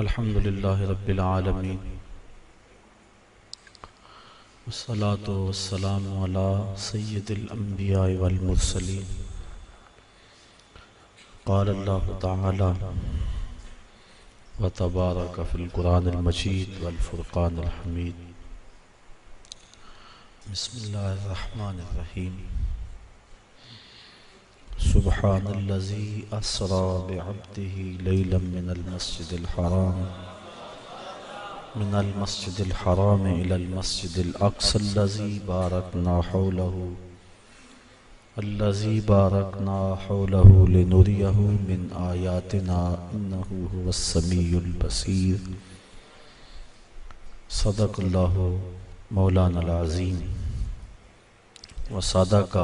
الحمد للہ رب العالمین والصلاة والسلام علی سید الانبیاء والمرسلین قال اللہ تعالی وتبارک فی القرآن المجید والفرقان الحمید بسم اللہ الرحمن الرحیم سبحان الذی اسری بعبده لیلا من المسجد الحرام إلى المسجد الأقصى الذي باركنا حوله لنريه من آياتنا إنه هو السميع البصير صدق الله مولانا العظيم وصدق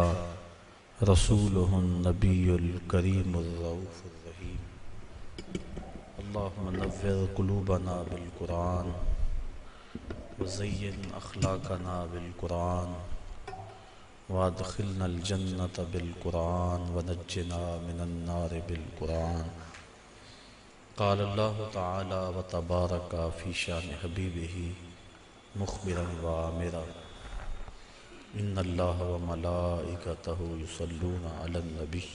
رسوله النبي الكريم الرؤوف الرحيم اللهم نور قلوبنا بالقرآن وزين أخلاقنا بالقرآن وادخلنا الجنة بالقرآن ونجنا من النار بالقرآن قال الله تعالى وتبارك في شان حبيبه مخبرا وآمرا إن الله وملائكته يصلون على النبي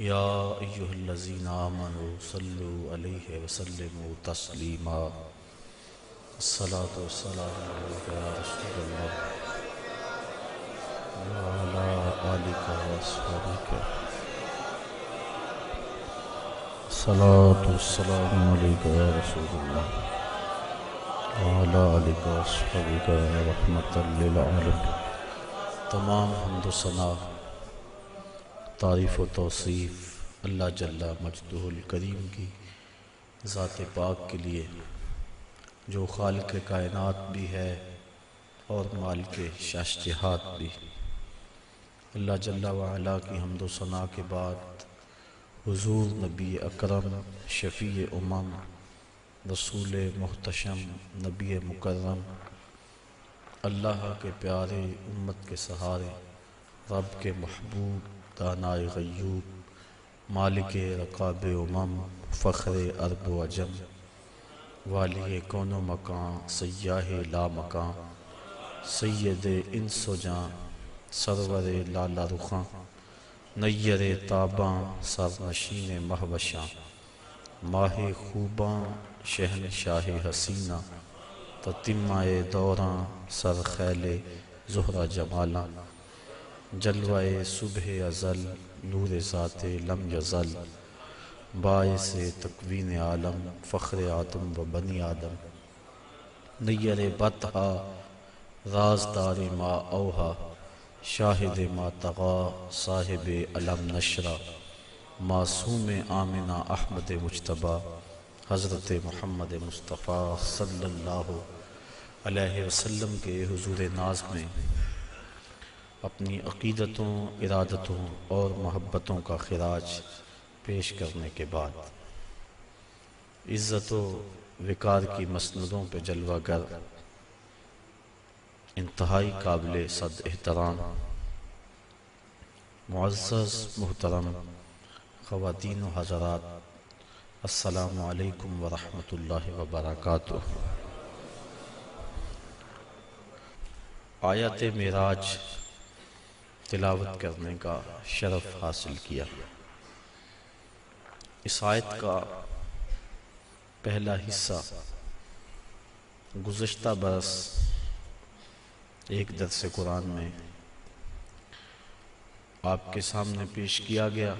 یا ایہا الذین آمنوا صلوا علیہ وسلموا تسلیما الصلاة والسلام علیک یا رسول اللہ وعلی آلک واصحابک الصلاة والسلام علیک یا رسول اللہ وعلی آلک واصحابک رحمۃ للعالمین۔ تمام حمد و ثنا، تعریف و توصیف اللہ جل مجدہ الکریم کی ذات پاک کے لیے، جو خالق کائنات بھی ہے اور مالک شاشجہات بھی۔ اللہ جل وعلا کی حمد و ثنا کے بعد حضور نبی اکرم، شفیع امم، رسول محتشم، نبی مکرم، اللہ کے پیارے، امت کے سہارے، رب کے محبوب، دانائے غیوب، مالک رقاب امم، فخر عرب و عجم، والی کون و مکان، سیاہ لا مکان، سید انس و جان، سرور لالا رخاں، نیر تاباں، سرنشین مہوشاں، ماہ خوباں، شہنشاہ حسینہ، تتمہ دوراں، سر خیل زہرہ جمالاں، جلوہ صبح ازل، نور ذات لم یزل، باعث تکوین عالم، فخر آدم و بنی آدم، نیر بطحا، رازدار ما اوہا، شاہد ما طغا، صاحب علم نشرہ، معصوم آمنہ احمد مجتبیٰ، حضرت محمد مصطفیٰ صلی اللہ علیہ وسلم کے حضور ناز میں اپنی عقیدتوں، ارادتوں اور محبتوں کا خراج پیش کرنے کے بعد عزت و وقار کی مسندوں پہ جلوہ گر، انتہائی قابل صد احترام معزز محترم خواتین و حضرات، السلام علیکم ورحمۃ اللہ وبرکاتہ۔ آیت معراج تلاوت کرنے کا شرف حاصل کیا۔ اس آیت کا پہلا حصہ گزشتہ برس ایک درس قرآن میں آپ کے سامنے پیش کیا گیا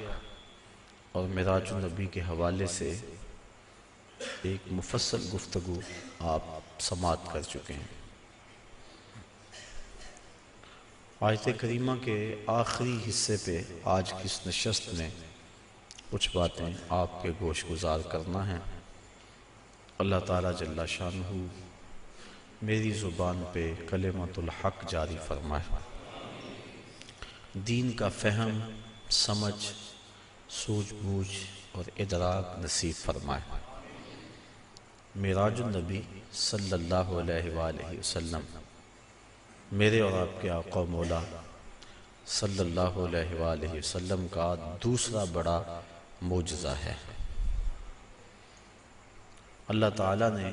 اور معراج النبی کے حوالے سے ایک مفصل گفتگو آپ سماعت کر چکے ہیں۔ آیت کریمہ کے آخری حصے پہ آج کی اس نشست میں کچھ باتیں آپ کے گوش گزار کرنا ہے۔ اللہ تعالیٰ جل شانہ میری زبان پہ کلمۃ الحق جاری فرمائے، دین کا فہم، سمجھ، سوجھ بوجھ اور ادراک نصیب فرمائے۔ معراج النبی صلی اللہ علیہ وآلہ وسلم میرے اور آپ کے آقا و مولا صلی اللہ علیہ وآلہ وسلم کا دوسرا بڑا معجزہ ہے۔ اللہ تعالیٰ نے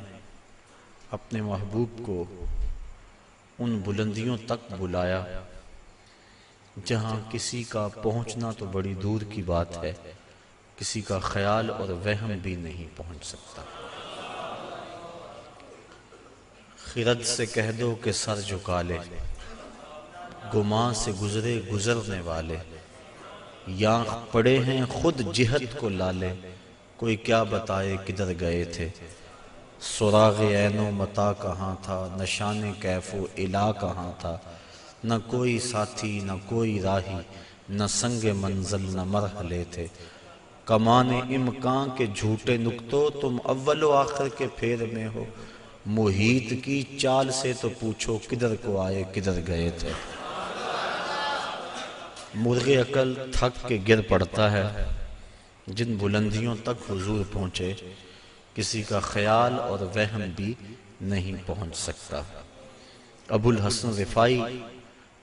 اپنے محبوب کو ان بلندیوں تک بلایا جہاں کسی کا پہنچنا تو بڑی دور کی بات ہے، کسی کا خیال اور وہم بھی نہیں پہنچ سکتا۔ خرد سے کہہ دو کہ سر جھکا لے، گمان سے گزرے گزرنے والے، یہاں پڑے ہیں خود جہت کو لالے، کوئی کیا بتائے کدھر گئے تھے، سراغ عین و متا کہاں تھا، نشان کیف و الا کہاں تھا، نہ کوئی ساتھی نہ کوئی راہی، نہ سنگ منزل نہ مرحلے تھے، کمان امکان کے جھوٹے نکتوں تم اول و آخر کے پھیر میں ہو، محیط کی چال سے تو پوچھو کدھر کو آئے کدھر گئے تھے۔ مرغ عقل تھک کے گر پڑتا ہے، جن بلندیوں تک حضور پہنچے کسی کا خیال اور وہم بھی نہیں پہنچ سکتا۔ ابو الحسن رفاعی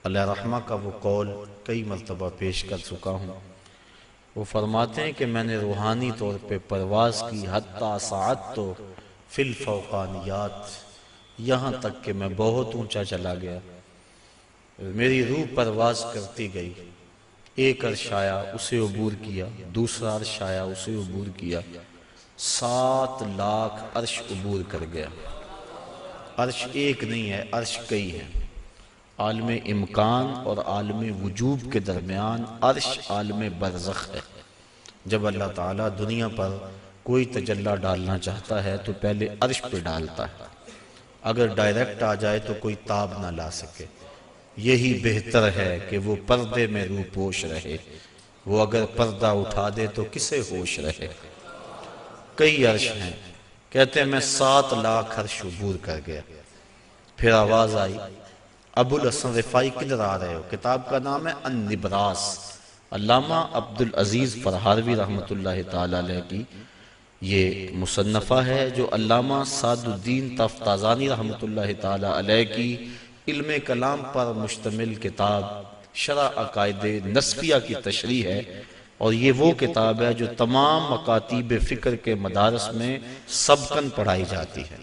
علیہ رحمہ کا وہ قول کئی مرتبہ پیش کر چکا ہوں۔ وہ فرماتے ہیں کہ میں نے روحانی طور پہ پرواز کی حتی ساعت تو فی الفوقانیات، یہاں تک کہ میں بہت اونچا چلا گیا، میری روح پرواز کرتی گئی، ایک عرش آیا اسے عبور کیا، دوسرا عرش آیا اسے عبور کیا، 7 لاکھ عرش عبور کر گیا۔ عرش ایک نہیں ہے، عرش کئی ہیں۔ عالم امکان اور عالم وجوب کے درمیان عرش عالم برزخ ہے۔ جب اللہ تعالیٰ دنیا پر کوئی تجلی ڈالنا چاہتا ہے تو پہلے عرش پہ ڈالتا ہے، اگر ڈائریکٹ آ جائے تو کوئی تاب نہ لا سکے۔ یہی بہتر ہے کہ وہ پردے میں روح پوش رہے، وہ اگر پردہ اٹھا دے تو کسے ہوش رہے۔ کئی عرش ہیں، کہتے ہیں میں 7 لاکھ عرش عبور کر گیا۔ پھر آواز آئی ابو الحسن رفاعی کدھر آ رہے ہو؟ کتاب کا نام ہے النبراس، علامہ عبدالعزیز فرہاروی رحمۃ اللہ تعالی علیہ کی یہ مصنفہ ہے، جو علامہ سعد الدین تفتازانی رحمۃ اللہ تعالی علیہ کی علم کلام پر مشتمل کتاب شرح عقائد نسفیہ کی تشریح ہے، اور یہ وہ کتاب ہے جو تمام مکاتیب فکر کے مدارس میں سبقاً پڑھائی جاتی ہے۔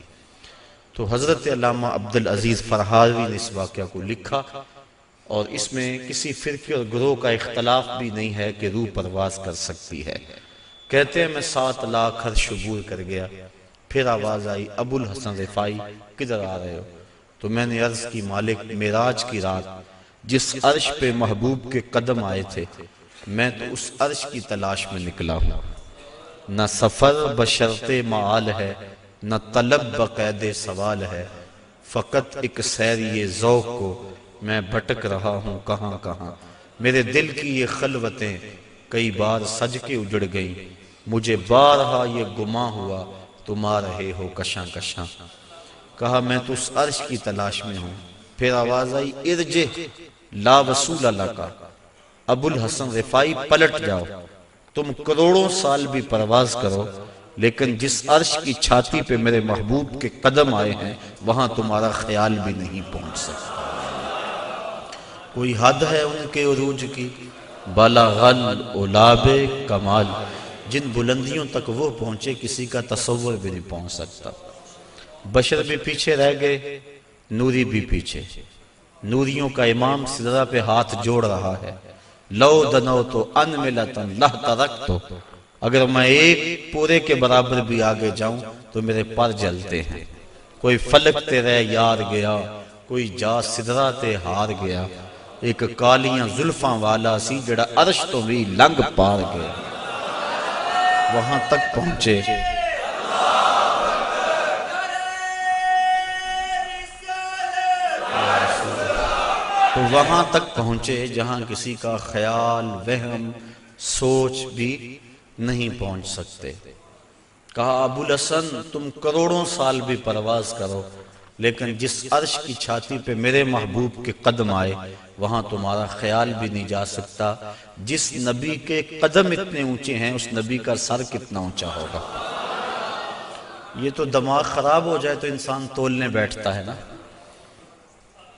تو حضرت علامہ عبدالعزیز فرہاروی نے اس واقعہ کو لکھا، اور اس میں کسی فرقے اور گروہ کا اختلاف بھی نہیں ہے کہ روح پرواز کر سکتی ہے۔ کہتے ہیں میں 7 لاکھ عرش عبور کر گیا۔ پھر آواز آئی ابو الحسن رفاعی کدھر آ رہے ہو؟ تو میں نے عرض کی مالک معراج کی رات جس عرش پہ محبوب کے قدم آئے تھے، میں تو اس عرش کی تلاش میں نکلا ہوں، نہ سفر بشرط معال ہے، نہ طلب بقید سوال ہے، فقط ایک سیری ذوق کو میں بھٹک رہا ہوں کہاں کہاں، میرے دل کی یہ خلوتیں کئی بار سج کے اجڑ گئیں، مجھے بارہا یہ گمان ہوا تم آ رہے ہو کشاں کشاں۔ کہا میں تو اس عرش کی تلاش میں ہوں۔ پھر آواز آئی ارجع لا وصول اللہ کا، ابو الحسن رفاعی پلٹ جاؤ، تم کروڑوں سال بھی پرواز کرو، لیکن جس عرش کی چھاتی پہ میرے محبوب کے قدم آئے ہیں وہاں تمہارا خیال بھی نہیں پہنچ سکتا۔ کوئی حد ہے ان کے عروج کی، بلغل علاب کمال، جن بلندیوں تک وہ پہنچے کسی کا تصور بھی نہیں پہنچ سکتا۔ بشر بھی پیچھے رہ گئے، نوری بھی پیچھے۔ نوریوں کا امام سدرہ پہ ہاتھ جوڑ رہا ہے، لو دنو تو ان ملتن لہ ترکتو، اگر میں ایک پورے کے برابر بھی آگے جاؤں تو میرے پر جلتے ہیں۔ کوئی فلک تے رہ یار گیا، کوئی جا سدرہ تے ہار گیا، ایک کالیاں زلفاں والا سی جڑا عرش تو بھی لنگ پار گیا۔ وہاں تک پہنچے تو وہاں تک پہنچے جہاں کسی کا خیال وہم سوچ بھی نہیں پہنچ سکتے۔ کہا ابو الحسن تم کروڑوں سال بھی پرواز کرو، لیکن جس عرش کی چھاتی پہ میرے محبوب کے قدم آئے وہاں تمہارا خیال بھی نہیں جا سکتا۔ جس نبی کے قدم اتنے اونچے ہیں اس نبی کا سر کتنا اونچا ہوگا۔ یہ تو دماغ خراب ہو جائے تو انسان تولنے بیٹھتا ہے نا۔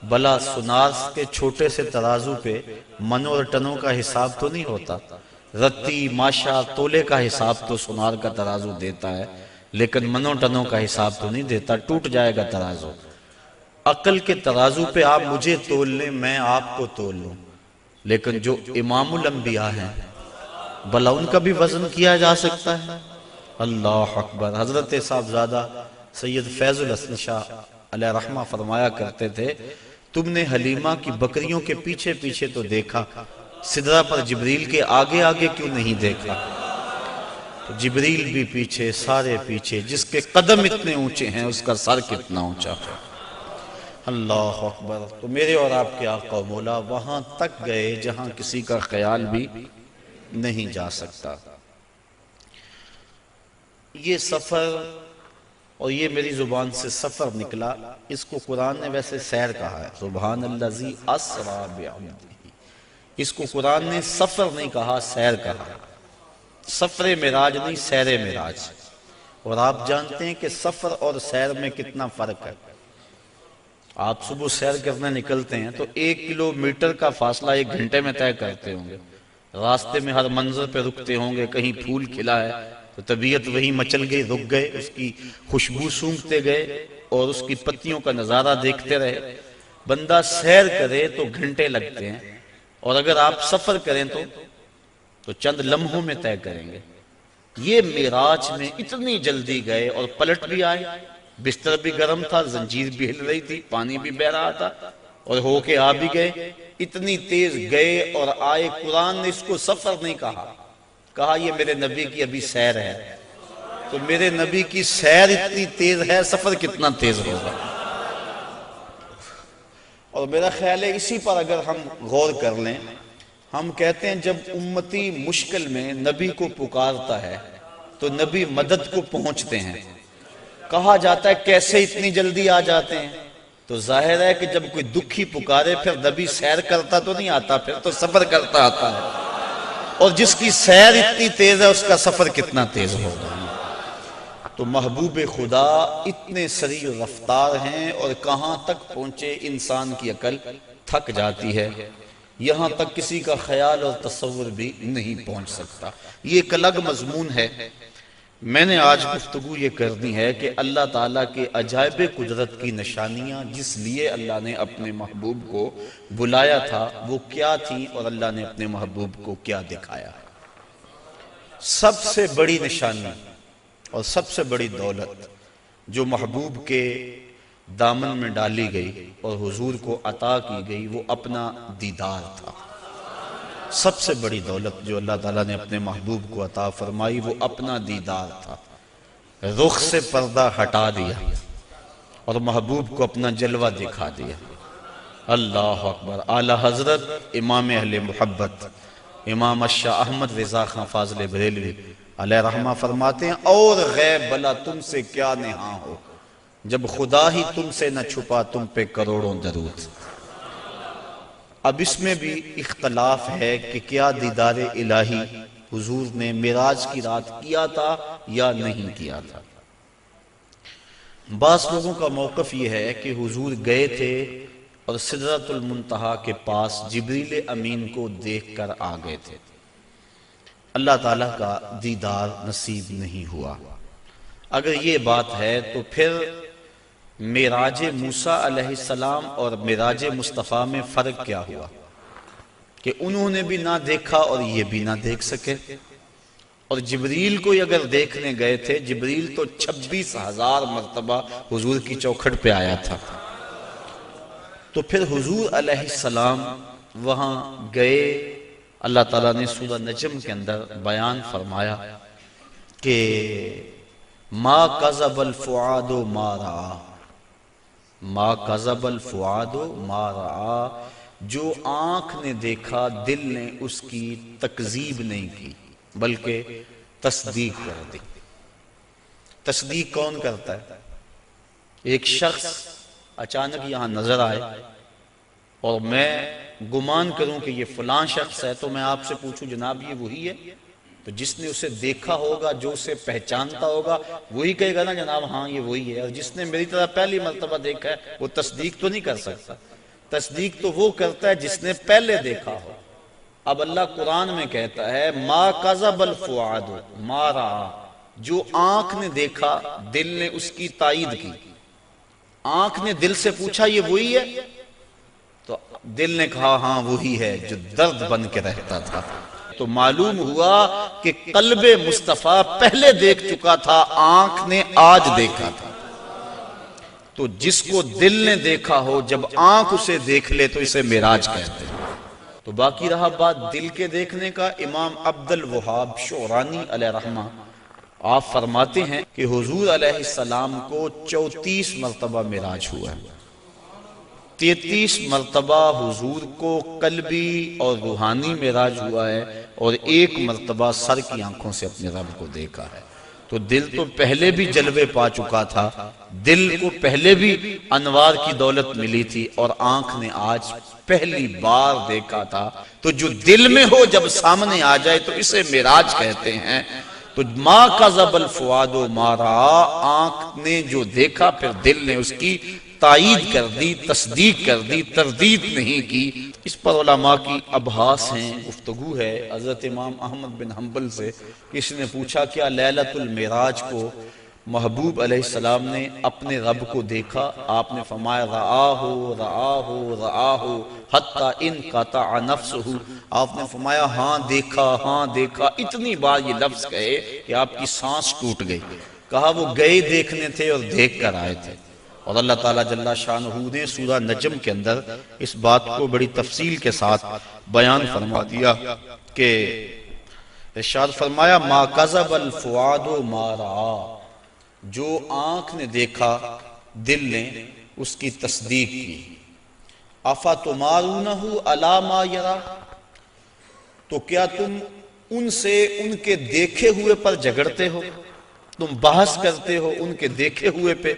بلا سنار کے چھوٹے سے ترازو پہ منوں اور ٹنوں کا حساب تو نہیں ہوتا، رتی ماشا تولے کا حساب تو سنار کا ترازو دیتا ہے، لیکن منوں ٹنوں کا حساب تو نہیں دیتا، ٹوٹ جائے گا ترازو۔ عقل کے ترازو پہ آپ مجھے تول لیں، میں آپ کو تول لوں، لیکن جو امام الانبیاء ہیں بھلا ان کا بھی وزن کیا جا سکتا ہے؟ اللہ اکبر۔ حضرت صاحبزادہ سید فیض الحسن شاہ علیہ رحمہ فرمایا کرتے تھے، تم نے حلیمہ کی بکریوں کے پیچھے پیچھے تو دیکھا، سدرہ پر جبریل کے آگے آگے کیوں نہیں دیکھا؟ تو جبریل بھی پیچھے، سارے پیچھے، جس کے قدم اتنے اونچے ہیں اس کا سر کتنا اونچا ہے۔ اللہ اکبر۔ تو میرے اور آپ کے آقا و مولا وہاں تک گئے جہاں کسی کا خیال بھی نہیں جا سکتا۔ یہ سفر، اور یہ میری زبان سے سفر نکلا، اس کو قرآن نے ویسے سیر کہا ہے، سبحان الذی اسری بعبدہ۔ اس کو قرآن نے سفر نہیں کہا، سیر کہا۔ سفر معراج نہیں، سیر معراج۔ اور آپ جانتے ہیں کہ سفر اور سیر میں کتنا فرق ہے۔ آپ صبح سیر کرنے نکلتے ہیں تو 1 کلومیٹر کا فاصلہ 1 گھنٹے میں طے کرتے ہوں گے، راستے میں ہر منظر پہ رکتے ہوں گے، کہیں پھول کھلا ہے تو طبیعت وہی مچل گئی، رک گئے، اس کی خوشبو سونگھتے گئے اور اس کی پتیوں کا نظارہ دیکھتے رہے۔ بندہ سیر کرے تو گھنٹے لگتے ہیں، اور اگر آپ سفر کریں تو چند لمحوں میں طے کریں گے۔ یہ معراج میں اتنی جلدی گئے اور پلٹ بھی آئے، بستر بھی گرم تھا، زنجیر بھی ہل رہی تھی، پانی بھی بہہ رہا تھا، اور ہو کے آ بھی گئے۔ اتنی تیز گئے اور آئے، قرآن نے اس کو سفر نہیں کہا، کہا یہ میرے نبی کی ابھی سیر ہے۔ تو میرے نبی کی سیر اتنی تیز ہے، سفر کتنا تیز ہوگا۔ اور میرا خیال ہے اسی پر اگر ہم غور کر لیں، ہم کہتے ہیں جب امتی مشکل میں نبی کو پکارتا ہے تو نبی مدد کو پہنچتے ہیں۔ کہا جاتا ہے کیسے اتنی جلدی آ جاتے ہیں؟ تو ظاہر ہے کہ جب کوئی دکھی پکارے پھر نبی سیر کرتا تو نہیں آتا، پھر تو سفر کرتا آتا ہے۔ اور جس کی سیر اتنی تیز ہے اس کا سفر کتنا تیز ہوگا۔ تو محبوب خدا اتنے سریع رفتار ہیں، اور کہاں تک پہنچے انسان کی عقل تھک جاتی ہے، یہاں تک کسی کا خیال اور تصور بھی نہیں پہنچ سکتا۔ یہ ایک الگ مضمون ہے۔ میں نے آج گفتگو یہ کرنی ہے کہ اللہ تعالیٰ کے عجائب قدرت کی نشانیاں جس لیے اللہ نے اپنے محبوب کو بلایا تھا وہ کیا تھیں، اور اللہ نے اپنے محبوب کو کیا دکھایا۔ سب سے بڑی نشانی اور سب سے بڑی دولت جو محبوب کے دامن میں ڈالی گئی اور حضور کو عطا کی گئی وہ اپنا دیدار تھا۔ سب سے بڑی دولت جو اللہ تعالیٰ نے اپنے محبوب کو عطا فرمائی وہ اپنا دیدار تھا۔ رخ سے پردہ ہٹا دیا اور محبوب کو اپنا جلوہ دکھا دیا۔ اللہ اکبر۔ اعلیٰ حضرت امام اہل محبت امام الشاہ احمد رضا خان فاضل بریلوی علیہ رحمہ فرماتے ہیں، اور غیب بلا تم سے کیا نہاں ہو، جب خدا ہی تم سے نہ چھپا تم پہ کروڑوں درود۔ اب اس میں بھی اختلاف ہے کہ کیا دیدار الہی حضور نے معراج کی رات کیا تھا یا نہیں کیا تھا۔ بعض لوگوں کا موقف یہ ہے کہ حضور گئے تھے اور سدرۃ المنتہا کے پاس جبریل امین کو دیکھ کر آ گئے تھے، اللہ تعالیٰ کا دیدار نصیب نہیں ہوا۔ اگر یہ بات ہے تو پھر معراج موسیٰ علیہ السلام اور معراج مصطفیٰ میں فرق کیا ہوا کہ انہوں نے بھی نہ دیکھا اور یہ بھی نہ دیکھ سکے؟ اور جبریل کو اگر دیکھنے گئے تھے، جبریل تو 26,000 مرتبہ حضور کی چوکھٹ پہ آیا تھا۔ تو پھر حضور علیہ السلام وہاں گئے۔ اللہ تعالیٰ نے سورہ نجم کے اندر بیان فرمایا کہ ما کذب الفؤاد ما رأى، ما کذب الفؤاد ما رأى، جو آنکھ نے دیکھا دل نے اس کی تکذیب نہیں کی بلکہ تصدیق کر دی۔ تصدیق کون کرتا ہے؟ ایک شخص اچانک یہاں نظر آئے اور میں گمان کروں کہ یہ فلاں شخص ہے، تو میں آپ سے پوچھوں جناب یہ وہی ہے؟ تو جس نے اسے دیکھا ہوگا، جو اسے پہچانتا ہوگا، وہی کہے گا نا جناب ہاں یہ وہی ہے۔ اور جس نے میری طرح پہلی مرتبہ دیکھا ہے وہ تصدیق تو نہیں کر سکتا۔ تصدیق تو وہ کرتا ہے جس نے پہلے دیکھا ہو۔ اب اللہ قرآن میں کہتا ہے ما کذب الفؤاد ما رأى، جو آنکھ نے دیکھا دل نے اس کی تائید کی. آنکھ نے دل سے پوچھا یہ وہی ہے؟ تو دل نے کہا ہاں وہی ہے جو درد بن کے رہتا تھا. تو معلوم ہوا کہ قلب مصطفیٰ پہلے دیکھ چکا تھا، آنکھ نے آج دیکھا تھا. تو جس کو دل نے دیکھا ہو جب آنکھ اسے دیکھ لے تو اسے معراج کہتے ہیں. تو باقی رہا بات دل کے دیکھنے کا. امام عبد الوہاب شعرانی علیہ رحمہ آپ فرماتے ہیں کہ حضور علیہ السلام کو 34 مرتبہ معراج ہوا ہے. 33 مرتبہ حضور کو قلبی اور روحانی معراج ہوا ہے اور 1 مرتبہ سر کی آنکھوں سے اپنے رب کو دیکھا ہے. تو دل تو پہلے بھی جلوے پا چکا تھا، دل کو پہلے بھی انوار کی دولت ملی تھی، اور آنکھ نے آج پہلی بار دیکھا تھا. تو جو دل میں ہو جب سامنے آ جائے تو اسے معراج کہتے ہیں. تو ما کذب الفؤاد ما رأى، آنکھ نے جو دیکھا پھر دل نے اس کی تائید کر دی، تصدیق کر دی، تردید نہیں کی. اس پر علماء کی ابحاث ہیں، گفتگو ہے. حضرت امام احمد بن حنبل سے کسی نے پوچھا کیا لیلۃ المعراج کو محبوب علیہ السلام نے اپنے رب کو دیکھا؟ آپ نے فرمایا رآہ حتی انقطع نفسہ. آپ نے فرمایا ہاں دیکھا. اتنی بار یہ لفظ کہے کہ آپ کی سانس ٹوٹ گئی. کہا وہ گئے دیکھنے تھے اور دیکھ کر آئے تھے. اور اللہ تعالیٰ جل شانہ نے سورہ نجم کے اندر اس بات کو بڑی تفصیل کے ساتھ بیان فرما دیا کہ ارشاد فرمایا ما کذب الفؤاد ما رأى، جو آنکھ نے دیکھا دل نے اس کی تصدیق کی. افتمارونہ علی ما یری، تو کیا تم ان سے ان کے دیکھے ہوئے پر جھگڑتے ہو، تم بحث کرتے ہو ان کے دیکھے ہوئے پہ؟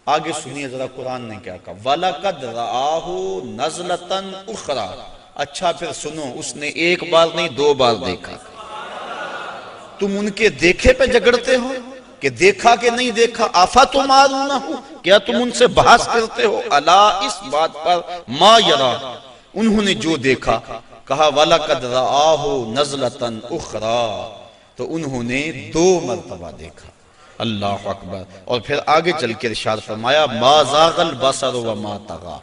آگے سنیے ذرا قرآن نے کیا کہا. وَلَقَدْ رَآهُ نَزْلَةً أُخْرَى. اچھا پھر سنو، اس نے 1 بار نہیں 2 بار دیکھا. تم ان کے دیکھے پہ جھگڑتے ہو کہ دیکھا کہ نہیں دیکھا. أَفَتُمَارُونَهُ، کیا تم ان سے بحث کرتے ہو الا اس بات پر ما یرا، انہوں نے جو دیکھا. کہا وَلَقَدْ رَآهُ نَزْلَةً أُخْرَى، تو انہوں نے 2 مرتبہ دیکھا. اللہ اکبر. اور پھر آگے چل کے ارشاد فرمایا ما زاغ البصر وما طغى،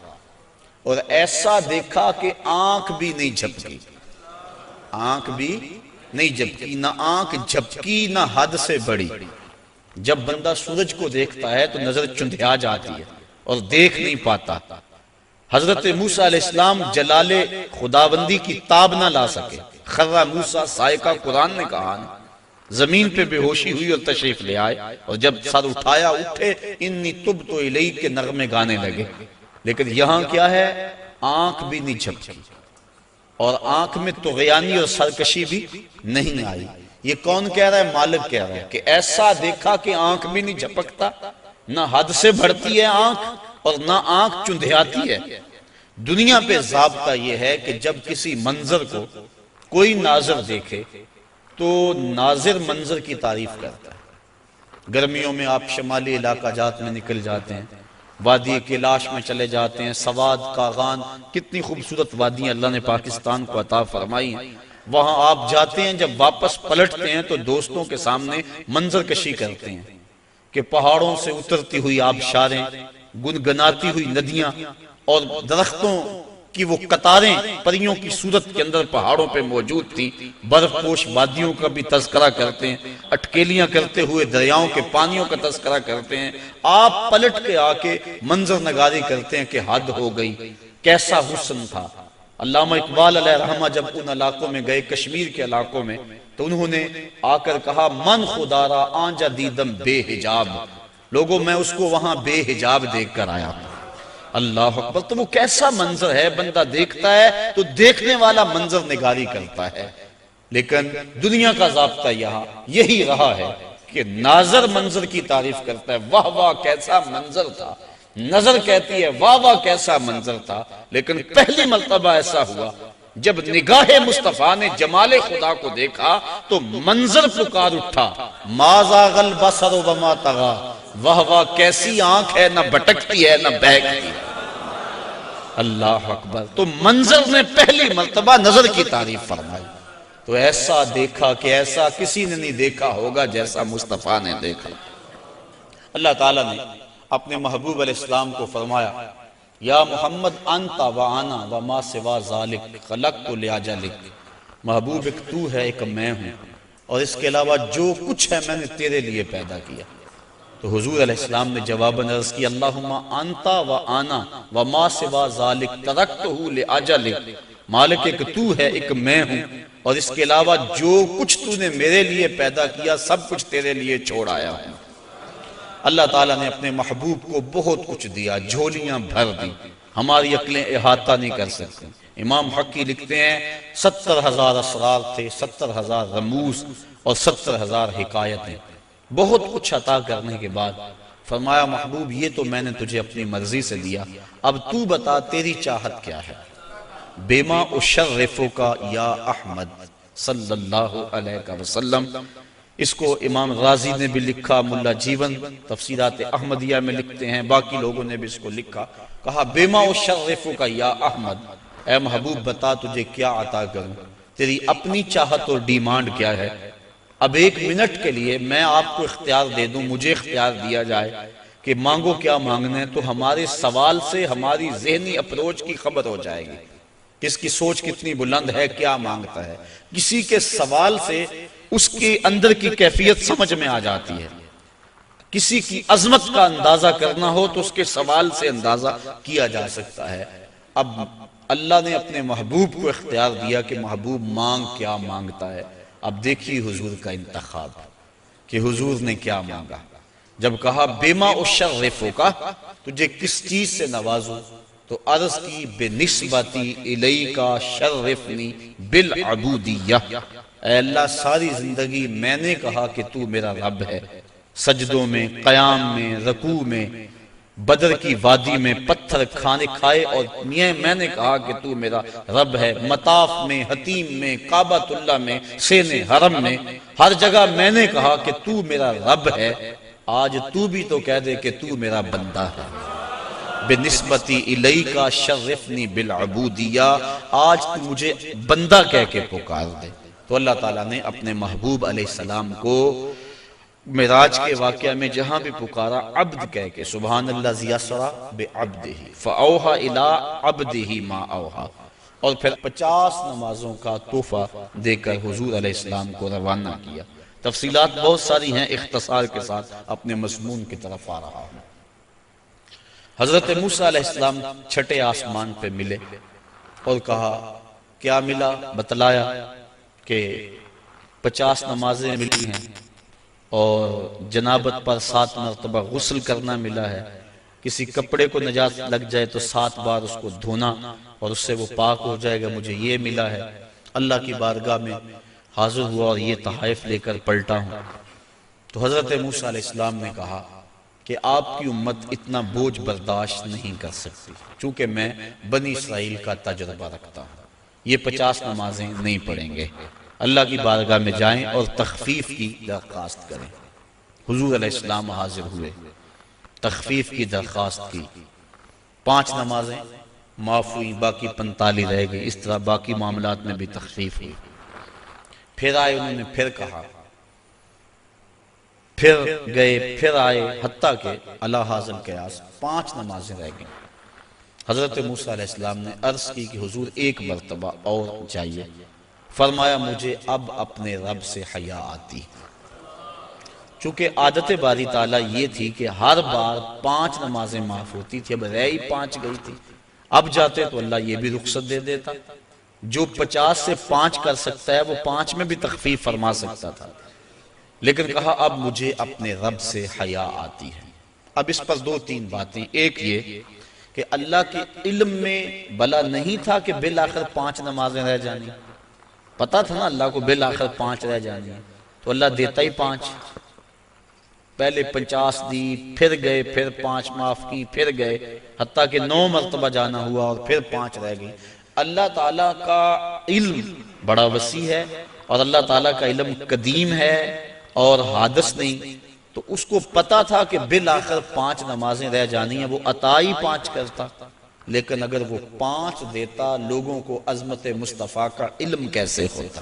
اور ایسا دیکھا کہ آنکھ بھی نہیں جھپکی. آنکھ بھی نہیں جھپکی، نہ آنکھ جھپکی نہ حد سے بڑی. جب بندہ سورج کو دیکھتا ہے تو نظر چندھیا جاتی ہے اور دیکھ نہیں پاتا. حضرت موسیٰ علیہ السلام جلال خداوندی کی تاب نہ لا سکے. خرّ موسیٰ صاعقہ، قرآن نے کہا نا، زمین پہ بے ہوشی ہوئی اور تشریف لے آئے، اور جب سر اٹھایا اٹھے انی تبت الیک کے نغمے گانے لگے. لیکن یہاں کیا ہے؟ آنکھ بھی نہیں جھپکی اور آنکھ میں طغیانی اور سرکشی بھی نہیں آئی. یہ کون کہہ رہا ہے؟ مالک کہہ رہا ہے کہ ایسا دیکھا کہ آنکھ بھی نہیں جھپکتا، نہ حد سے بڑھتی ہے آنکھ اور نہ آنکھ چندھیاتی ہے. دنیا پہ ضابطہ یہ ہے کہ جب کسی منظر کو کوئی ناظر دیکھے تو ناظر منظر کی تعریف کرتا ہے. گرمیوں میں آپ شمالی علاقہ جات میں نکل جاتے ہیں، وادی کیلاش میں چلے جاتے ہیں، سواد، کاغان، کتنی خوبصورت وادیاں اللہ نے پاکستان کو عطا فرمائی ہیں. وہاں آپ جاتے ہیں، جب واپس پلٹتے ہیں تو دوستوں کے سامنے منظر کشی کرتے ہیں کہ پہاڑوں سے اترتی ہوئی آبشاریں، گنگناتی ہوئی ندیاں اور درختوں کی وہ قطاریں پریوں کی صورت کے اندر پہاڑوں پہ موجود تھی. برف پوش وادیوں کا بھی تذکرہ کرتے ہیں، اٹکیلیاں کرتے ہوئے دریاؤں کے پانیوں کا تذکرہ کرتے ہیں. آپ پلٹ کے آ کے منظر نگاری کرتے ہیں کہ حد ہو گئی، کیسا حسن تھا. علامہ اقبال علیہ رحمہ جب ان علاقوں میں گئے، کشمیر کے علاقوں میں، تو انہوں نے آ کر کہا من خدا را آنجا دیدم بے حجاب. لوگوں میں اس کو وہاں بے حجاب دیکھ کر آیا. اللہ اکبر. تو وہ کیسا منظر ہے، بندہ دیکھتا ہے تو دیکھنے والا منظر نگاری کرتا ہے. لیکن دنیا کا ضابطہ یہاں یہی رہا ہے کہ ناظر منظر کی تعریف کرتا ہے، واہ واہ کیسا منظر تھا. نظر کہتی ہے واہ واہ کیسا منظر تھا. لیکن پہلی مرتبہ ایسا ہوا جب نگاہ مصطفیٰ نے جمال خدا کو دیکھا تو منظر پکار اٹھا ما زاغ البصر وما طغى. واہ واہ کیسی آنکھ ہے، نہ بھٹکتی ہے نہ بہکتی. اللہ اکبر. تو منظر نے پہلی مرتبہ نظر کی تعریف فرمائی. تو ایسا دیکھا کہ ایسا کسی نے نہیں دیکھا ہوگا جیسا مصطفیٰ نے دیکھا۔ اللہ تعالیٰ نے اپنے محبوب علیہ السلام کو فرمایا یا محمد انت و انا و ما سوا ذالک خلقت لاجلک، محبوب ایک تو ہے ایک میں ہوں، اور اس کے علاوہ جو کچھ ہے میں نے تیرے لیے پیدا کیا۔ تو حضور علیہ السلام نے جواباً عرض کی اللہم انت و انا و ما سوا ذالک ترکتہ لاجلک، مالک ایک تو ہے ایک میں ہوں، اور اس کے علاوہ جو کچھ تو نے میرے لیے پیدا کیا سب کچھ تیرے لیے چھوڑ آیا ہوں۔ اللہ تعالیٰ نے اپنے محبوب کو بہت کچھ دیا، جھولیاں بھر دی، ہماری عقلیں احاطہ نہیں کر سکتی۔ امام حقی لکھتے ہیں 70,000 اسرار تھے، 70,000 رموز اور 70,000 حکایتیں، بہت کچھ عطا کرنے کے بعد فرمایا محبوب یہ تو میں نے تجھے اپنی مرضی سے دیا، اب تو بتا تیری چاہت کیا ہے۔ بیما اشرفک یا احمد صلی اللہ علیہ وسلم، اس کو امام غازی نے بھی لکھا، ملا جیون تفسیرات احمدیہ میں لکھتے ہیں، باقی لوگوں نے بھی اس کو لکھا، کہا بیما اشرفک یا احمد، اے محبوب بتا تجھے کیا عطا کروں، تیری اپنی چاہت اور ڈیمانڈ کیا ہے۔ اب 1 منٹ کے لیے میں آپ کو اختیار دے دوں، مجھے اختیار دیا جائے کہ مانگو کیا مانگنا ہے، تو ہمارے سوال سے ہماری ذہنی اپروچ کی خبر ہو جائے گی، کس کی سوچ کتنی بلند ہے، کیا مانگتا ہے۔ کسی کے سوال سے اس کے اندر کی کیفیت سمجھ میں آ جاتی ہے، کسی کی عظمت کا اندازہ کرنا ہو تو اس کے سوال سے اندازہ کیا جا سکتا ہے۔ اب اللہ نے اپنے محبوب کو اختیار دیا کہ محبوب مانگ کیا مانگتا ہے۔ اب دیکھیے حضور کا انتخاب کہ حضور نے کیا مانگا۔ جب کہا بیما اشرفک، تجھے کس چیز سے نوازوں، تو عرض کی بنسبتی الیک شرفنی بالعبودیہ، اے اللہ ساری زندگی میں نے کہا کہ تو میرا رب ہے، سجدوں میں، قیام میں، رکوع میں، بدر کی وادی میں پتھر کھانے کھائے اور میں نے کہا کہ تو میرا رب ہے، مطاف میں، حتیم میں، کعبۃ اللہ میں، سین حرم میں، ہر جگہ میں نے کہا کہ تو میرا رب ہے۔ آج تو بھی تو کہہ دے کہ تو میرا بندہ ہے، بنسبتی الیک شرفنی بالعبودیہ، آج تو مجھے بندہ کہہ کے پکار دے۔ تو اللہ تعالیٰ نے اپنے محبوب علیہ السلام کو معراج کے واقعہ میں جہاں بھی پکارا عبد کہہ کے، سبحان الذی اسری بعبدہ فاوحی الی عبدہ ما اوحی، اور پھر 50 نمازوں کا تحفہ دے کر حضور علیہ السلام کو روانہ کیا۔ تفصیلات بہت ساری ہیں، اختصار کے ساتھ اپنے مضمون کی طرف آ رہا ہوں۔ حضرت موسیٰ علیہ السلام چھٹے آسمان پہ ملے اور کہا کیا ملا، بتلایا کہ 50 نمازیں ملی ہیں اور جنابت پر 7 مرتبہ غسل کرنا ملا ہے، کسی کپڑے کو نجاست لگ جائے تو 7 بار اس کو دھونا اور اس سے وہ پاک ہو جائے گا، مجھے یہ ملا ہے۔ اللہ کی بارگاہ میں حاضر ہوا اور یہ تحائف لے کر پلٹا ہوں۔ تو حضرت موسیٰ علیہ السلام نے کہا کہ آپ کی امت اتنا بوجھ برداشت نہیں کر سکتی، چونکہ میں بنی اسرائیل کا تجربہ رکھتا ہوں، یہ 50 نمازیں نہیں پڑھیں گے۔ اللہ کی بارگاہ میں جائیں اور تخفیف کی درخواست کریں۔ حضور علیہ السلام حاضر ہوئے، تخفیف کی درخواست کی، 5 نمازیں معاف ہوئی، باقی 45 رہ گئی، اس طرح باقی معاملات میں بھی تخفیف ہوئی۔ پھر آئے، انہوں نے پھر کہا، پھر گئے، پھر آئے، حتیٰ کہ اللہ حاضر قیاس 5 نمازیں رہ گئیں۔ حضرت موسیٰ علیہ السلام نے عرض کی کہ حضور ایک مرتبہ اور جائیے۔ فرمایا مجھے اب اپنے رب سے حیا آتی، چونکہ عادت باری تعالیٰ یہ تھی کہ ہر بار 5 نمازیں معاف ہوتی تھی، اب رہ ہی 5 گئی تھی، اب جاتے تو اللہ یہ بھی رخصت دے دیتا، جو 50 سے 5 کر سکتا ہے وہ 5 میں بھی تخفیف فرما سکتا تھا، لیکن کہا اب مجھے اپنے رب سے حیا آتی ہے۔ اب اس پر 2-3 باتیں، ایک یہ کہ اللہ کے علم میں بلا نہیں تھا کہ بالآخر 5 نمازیں رہ جانی، پتا تھا نا اللہ کو بالآخر 5 رہ جانی، تو اللہ دیتا ہی 5، پہلے 50 دی، پھر گئے، پھر 5 معاف کی، پھر گئے، حتیٰ کہ 9 مرتبہ جانا ہوا اور پھر 5 رہ گئی۔ اللہ تعالیٰ کا علم بڑا وسیع ہے اور اللہ تعالیٰ کا علم قدیم ہے اور حادث نہیں، تو اس کو پتا تھا کہ بالآخر 5 نمازیں رہ جانی ہیں، وہ عطا ہی 5 کرتا، لیکن اگر وہ 5 دیتا لوگوں کو عظمت مصطفیٰ کا علم کیسے ہوتا۔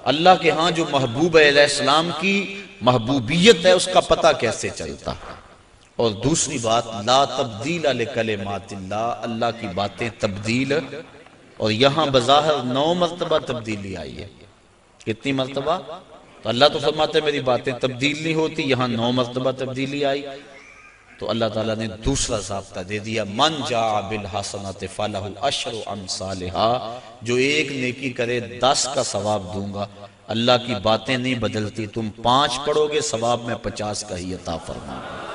اللہ کے ہاں جو محبوب علیہ السلام کی محبوبیت ہے اس کا پتہ کیسے چلتا؟ اور دوسری بات، لا تبدیل لکلمات اللہ، اللہ کی باتیں تبدیل، اور یہاں بظاہر 9 مرتبہ تبدیلی آئی ہے۔ کتنی مرتبہ؟ تو اللہ تو فرماتے ہیں میری باتیں تبدیل نہیں ہوتی، یہاں 9 مرتبہ تبدیلی آئی۔ تو اللہ تعالیٰ نے دوسرا ضابطہ دے دیا، من جاء بالحسنۃ فلہ عشر امثالھا، جو ایک نیکی کرے 10 کا ثواب دوں گا۔ اللہ کی باتیں نہیں بدلتی، تم 5 پڑھو گے ثواب میں 50 کا ہی عطا فرماؤں گا۔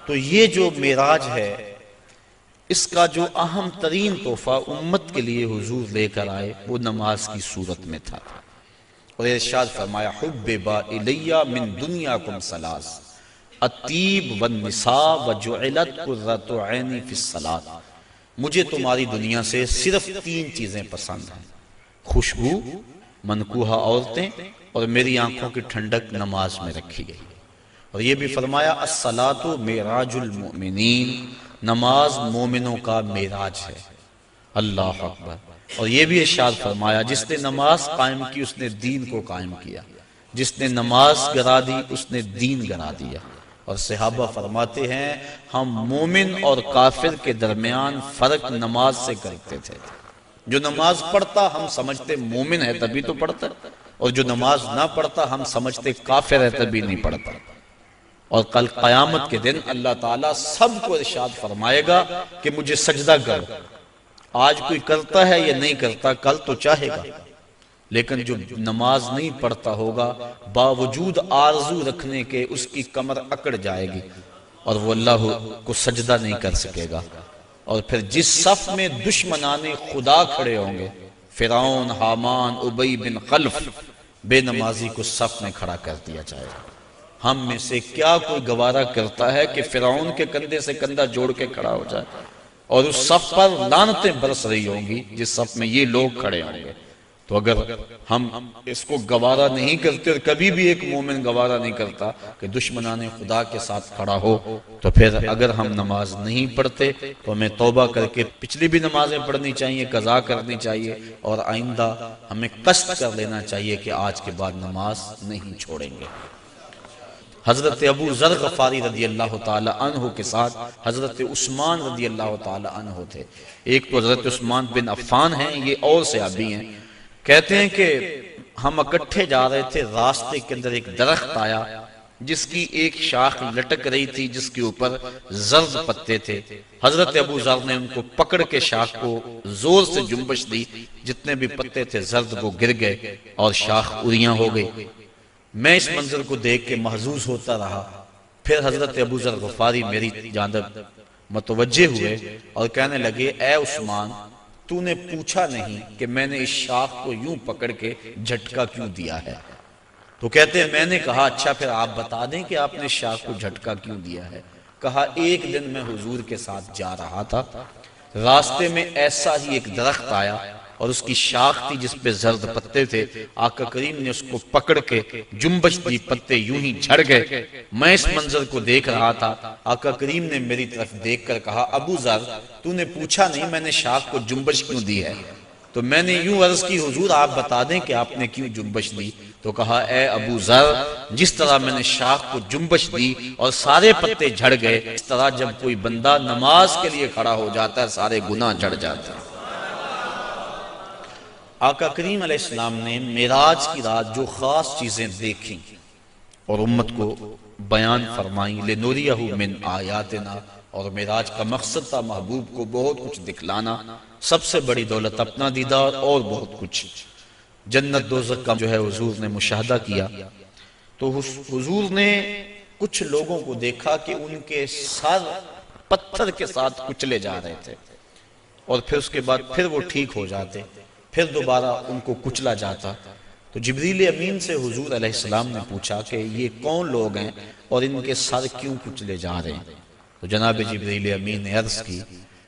تو یہ جو معراج ہے، اس کا جو اہم ترین تحفہ امت کے لیے حضور لے کر آئے وہ نماز کی صورت میں تھا، اور ارشاد فرمایا حبب الی من دنیاکم ثلاث الطیب والنساء وجعلت قرۃ عینی فی الصلاۃ، مجھے تمہاری دنیا سے صرف 3 چیزیں پسند ہیں، خوشبو، منکوحہ عورتیں، اور میری آنکھوں کی ٹھنڈک نماز میں رکھی گئی۔ اور یہ بھی فرمایا الصلاۃ معراج المؤمنین، نماز مومنوں کا معراج ہے۔ اللہ اکبر۔ اور یہ بھی ارشاد فرمایا جس نے نماز قائم کی اس نے دین کو قائم کیا، جس نے نماز گرا دی اس نے دین گرا دیا۔ اور صحابہ فرماتے ہیں ہم مومن اور کافر کے درمیان فرق نماز سے کرتے تھے، جو نماز پڑھتا ہم سمجھتے مومن ہے تبھی تو پڑھتا، اور جو نماز نہ پڑھتا ہم سمجھتے کافر ہے تبھی نہیں پڑھتا۔ اور کل قیامت کے دن اللہ تعالیٰ سب کو ارشاد فرمائے گا کہ مجھے سجدہ کرو۔ آج کوئی کرتا ہے یا نہیں کرتا، کل تو چاہے گا، لیکن جو نماز نہیں پڑھتا ہوگا باوجود آرزو رکھنے کے اس کی کمر اکڑ جائے گی اور وہ اللہ کو سجدہ نہیں کر سکے گا۔ اور پھر جس صف میں دشمنان خدا کھڑے ہوں گے، فرعون، حامان، ابی بن خلف، بے نمازی کو صف میں کھڑا کر دیا جائے گا۔ ہم میں سے کیا کوئی گوارا کرتا ہے کہ فرعون کے کندھے سے کندھا جوڑ کے کھڑا ہو جائے اور اس صف پر لعنتیں برس رہی ہوں گی جس صف میں یہ لوگ کھڑے ہوں گے؟ تو اگر ہم اس کو گوارا نہیں کرتے، اور کبھی بھی ایک مومن گوارا نہیں کرتا کہ دشمنان خدا کے ساتھ کھڑا ہو، تو پھر اگر ہم نماز نہیں پڑھتے تو ہمیں توبہ کر کے پچھلی بھی نمازیں پڑھنی چاہیے، قضا کرنی چاہیے، اور آئندہ ہمیں قصد کر لینا چاہیے کہ آج کے بعد نماز نہیں چھوڑیں گے۔ حضرت ابو ذر غفاری رضی اللہ تعالی عنہ کے ساتھ حضرت عثمان رضی اللہ تعالی عنہ تھے۔ ایک تو حضرت عثمان بن عفان ہیں، یہ اور صحابی ہیں۔ کہتے ہیں کہ ہم اکٹھے جا رہے تھے، راستے کے اندر ایک درخت آیا جس کی ایک شاخ لٹک رہی تھی جس کے اوپر زرد پتے تھے۔ حضرت ابو ذر نے ان کو پکڑ کے شاخ کو زور سے جنبش دی، جتنے بھی پتے تھے زرد وہ گر گئے اور شاخ اریاں ہو گئی۔ میں اس منظر کو دیکھ کے محظوظ ہوتا رہا۔ پھر حضرت ابو ذر غفاری میری جانب متوجہ ہوئے اور کہنے لگے اے عثمان، تو نے پوچھا نہیں کہ میں نے اس شاخ کو یوں پکڑ کے جھٹکا کیوں دیا ہے؟ تو کہتے ہیں میں نے کہا اچھا پھر آپ بتا دیں کہ آپ نے شاخ کو جھٹکا کیوں دیا ہے۔ کہا ایک دن میں حضور کے ساتھ جا رہا تھا، راستے میں ایسا ہی ایک درخت آیا اور اس کی شاخ تھی جس پہ زرد پتے تھے، آقا کریم نے اس کو پکڑ کے جنبش دی، پتے یوں ہی جھڑ گئے۔ میں اس منظر کو دیکھ رہا تھا، آقا کریم نے میری طرف دیکھ کر کہا ابو ذر تو نے پوچھا نہیں میں نے شاخ کو جنبش کیوں دی ہے؟ تو میں نے یوں عرض کی حضور آپ بتا دیں کہ آپ نے کیوں جنبش دی؟ تو کہا اے ابو ذر جس طرح میں نے شاخ کو جنبش دی اور سارے پتے جھڑ گئے، اس طرح جب کوئی بندہ نماز کے لیے کھڑا ہو جاتا ہے سارے گناہ جھڑ جاتے ہیں۔ آقا کریم علیہ السلام نے معراج کی رات جو خاص چیزیں دیکھیں اور امت کو بیان فرمائیں، لِنُرِيَهُ مِنْ آیاتنا، اور معراج کا مقصد تھا محبوب کو بہت کچھ دکھلانا، سب سے بڑی دولت اپنا دیدار اور بہت کچھ۔ جنت دوزخ کا جو ہے حضور نے مشاہدہ کیا تو حضور نے کچھ لوگوں کو دیکھا کہ ان کے سر پتھر کے ساتھ کچلے جا رہے تھے، اور پھر اس کے بعد پھر وہ ٹھیک ہو جاتے، پھر دوبارہ ان کو کچلا جاتا۔ تو جبریل امین سے حضور علیہ السلام نے پوچھا کہ یہ کون لوگ ہیں اور ان کے سر کیوں کچلے جا رہے ہیں؟ تو جناب جبریل امین نے عرض کی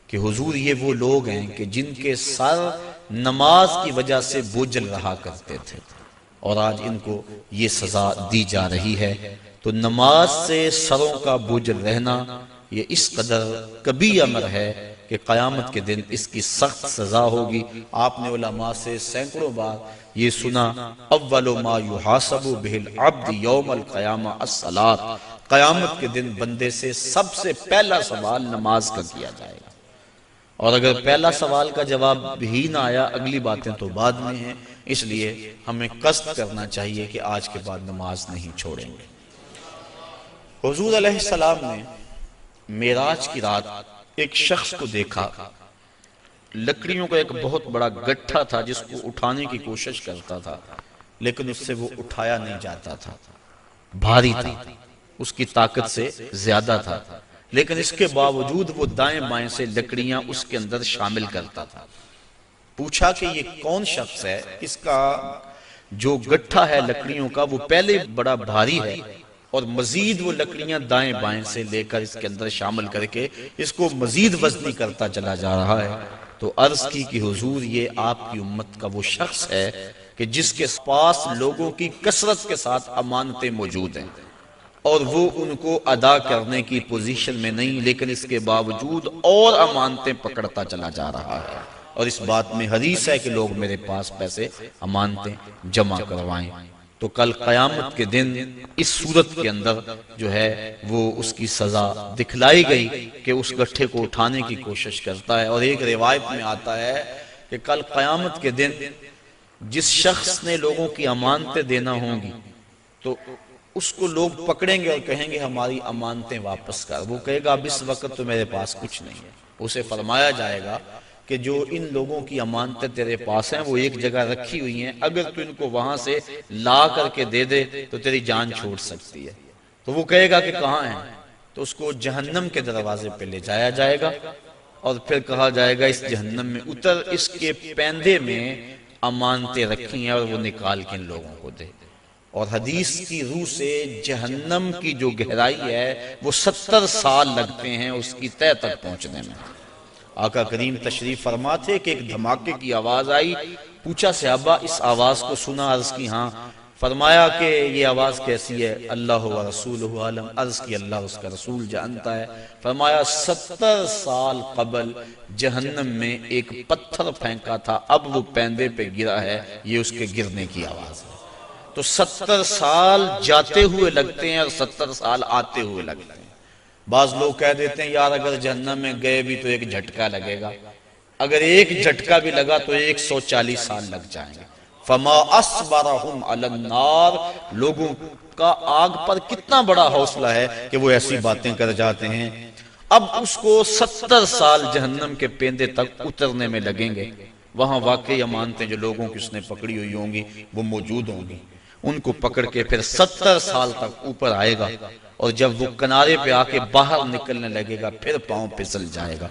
کہ حضور یہ وہ لوگ ہیں کہ جن کے سر نماز کی وجہ سے بوجھل رہا کرتے تھے اور آج ان کو یہ سزا دی جا رہی ہے۔ تو نماز سے سروں کا بوجھل رہنا یہ اس قدر کبھی امر ہے کہ قیامت کے دن اس کی سخت سزا ہوگی۔ آپ نے علماء سے سینکڑوں بار یہ سنا، اول ما یحاسب بہ العبد یوم القیامہ الصلاۃ، قیامت کے دن بندے سے سب سے پہلا سوال نماز کا کیا جائے گا، اور اگر پہلا سوال کا جواب ہی نہ آیا اگلی باتیں تو بعد میں ہیں، اس لیے ہمیں قصد کرنا چاہیے کہ آج کے بعد نماز نہیں چھوڑیں گے۔ حضور علیہ السلام نے معراج کی رات ایک شخص کو دیکھا، لکڑیوں کا ایک بہت بڑا گٹھا تھا جس کو اٹھانے کی کوشش کرتا تھا، لیکن اس سے وہ اٹھایا نہیں جاتا تھا، بھاری تھا، اس کی طاقت سے زیادہ تھا، لیکن اس کے باوجود وہ دائیں بائیں سے لکڑیاں اس کے اندر شامل کرتا تھا۔ پوچھا کہ یہ کون شخص ہے، اس کا جو گٹھا ہے لکڑیوں کا وہ پہلے بڑا بھاری ہے اور مزید وہ لکڑیاں دائیں بائیں سے لے کر اس کے اندر شامل کر کے اس کو مزید وزنی کرتا چلا جا رہا ہے۔ تو عرض کی کہ حضور یہ آپ کی امت کا وہ شخص ہے کہ جس کے پاس لوگوں کی کثرت کے ساتھ امانتیں موجود ہیں اور وہ ان کو ادا کرنے کی پوزیشن میں نہیں، لیکن اس کے باوجود اور امانتیں پکڑتا چلا جا رہا ہے، اور اس بات میں حدیث ہے کہ لوگ میرے پاس پیسے امانتیں جمع کروائیں۔ تو کل قیامت کے دن اس صورت کے اندر جو ہے وہ اس کی سزا دکھلائی گئی کہ اس گٹھے کو اٹھانے کی کوشش کرتا ہے، اور ایک روایت میں آتا ہے کہ کل قیامت کے دن جس شخص نے لوگوں کی امانتیں دینا ہوں گی تو اس کو لوگ پکڑیں گے اور کہیں گے ہماری امانتیں واپس کر، وہ کہے گا اب اس وقت تو میرے پاس کچھ نہیں ہے۔ اسے فرمایا جائے گا کہ جو ان لوگوں کی امانتیں تیرے پاس ہیں وہ ایک جگہ رکھی ہوئی ہیں، اگر تو ان کو وہاں سے لا کر کے دے دے تو تیری جان چھوڑ سکتی ہے۔ تو وہ کہے گا کہ کہاں ہیں، تو اس کو جہنم کے دروازے پہ لے جایا جائے گا، اور پھر کہا جائے گا اس جہنم میں اتر، اس کے پیندے میں امانتیں رکھی ہیں اور وہ نکال کے ان لوگوں کو دے۔ اور حدیث کی روح سے جہنم کی جو گہرائی ہے وہ 70 سال لگتے ہیں اس کی تہہ تک پہنچنے میں۔ آقا کریم تشریف فرما تھے کہ ایک دھماکے کی آواز آئی، پوچھا صحابہ اس آواز کو سنا؟ عرض کی ہاں۔ فرمایا کہ یہ آواز کیسی ہے؟ اللہ و رسولہ عالم۔ عرض کی اللہ اس کا رسول جانتا ہے۔ فرمایا 70 سال قبل جہنم میں ایک پتھر پھینکا تھا، اب وہ پیندے پہ گرا ہے، یہ اس کے گرنے کی آواز ہے۔ تو 70 سال جاتے ہوئے لگتے ہیں اور 70 سال آتے ہوئے لگتے ہیں۔ بعض لوگ کہہ دیتے ہیں یار اگر جہنم میں گئے بھی تو ایک جھٹکا لگے گا، اگر ایک جھٹکا بھی لگا تو 140 سال لگ جائیں گے۔ فما اصبرہم علی النار، لوگوں کا آگ پر کتنا بڑا حوصلہ ہے کہ وہ ایسی باتیں کر جاتے ہیں۔ اب اس کو 70 سال جہنم کے پیندے تک اترنے میں لگیں گے، وہاں واقعی امانتیں جو لوگوں کی اس نے پکڑی ہوئی ہوں گی وہ موجود ہوں گی، ان کو پکڑ کے پھر 70 سال تک اوپر آئے گا، اور جب وہ کنارے پہ آ کے باہر نکلنے لگے گا پھر پاؤں پھسل جائے گا،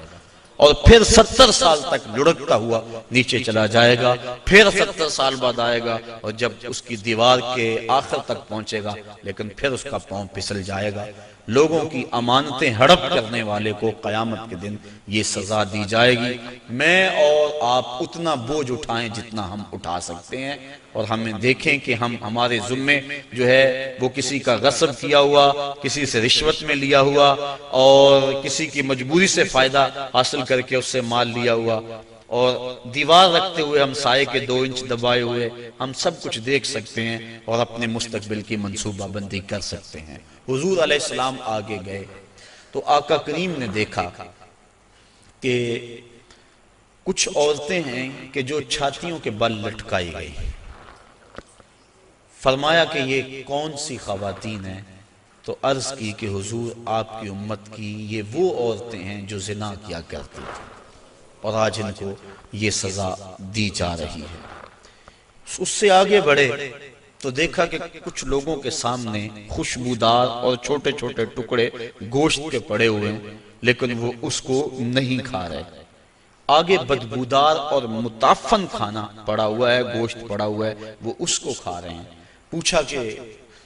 اور پھر 70 سال تک لڑکتا ہوا نیچے چلا جائے گا، پھر 70 سال بعد آئے گا، اور جب اس کی دیوار کے آخر تک پہنچے گا لیکن پھر اس کا پاؤں پھسل جائے گا۔ لوگوں کی امانتیں ہڑپ کرنے والے کو قیامت کے دن یہ سزا دی جائے گی۔ میں اور آپ اتنا بوجھ اٹھائیں جتنا ہم اٹھا سکتے ہیں، اور ہمیں دیکھیں کہ ہم ہمارے ذمے جو ہے وہ کسی کا غصب کیا ہوا، کسی سے رشوت میں لیا ہوا، اور کسی کی مجبوری سے فائدہ حاصل کر کے اس سے مال لیا ہوا، اور دیوار رکھتے ہوئے ہم سائے کے 2 انچ دبائے ہوئے، ہم سب کچھ دیکھ سکتے ہیں اور اپنے مستقبل کی منصوبہ بندی کر سکتے ہیں۔ حضور علیہ السلام آگے گئے تو آقا کریم نے دیکھا کہ کچھ عورتیں ہیں کہ جو چھاتیوں کے بل لٹکائی گئی۔ فرمایا کہ یہ کون سی خواتین ہیں؟ تو عرض کی کہ حضور آپ کی امت کی یہ وہ عورتیں ہیں جو زنا کیا کرتی تھیں، اور آج ان کو یہ سزا دی جا رہی ہے۔ اس سے آگے بڑھے تو دیکھا کہ کچھ لوگوں کے سامنے خوشبودار اور چھوٹے چھوٹے ٹکڑے گوشت کے پڑے ہوئے ہیں، لیکن وہ اس کو نہیں کھا رہے۔ آگے بدبودار اور متعفن کھانا پڑا ہوا ہے، گوشت پڑا ہوا ہے، وہ اس کو کھا رہے ہیں۔ پوچھا کہ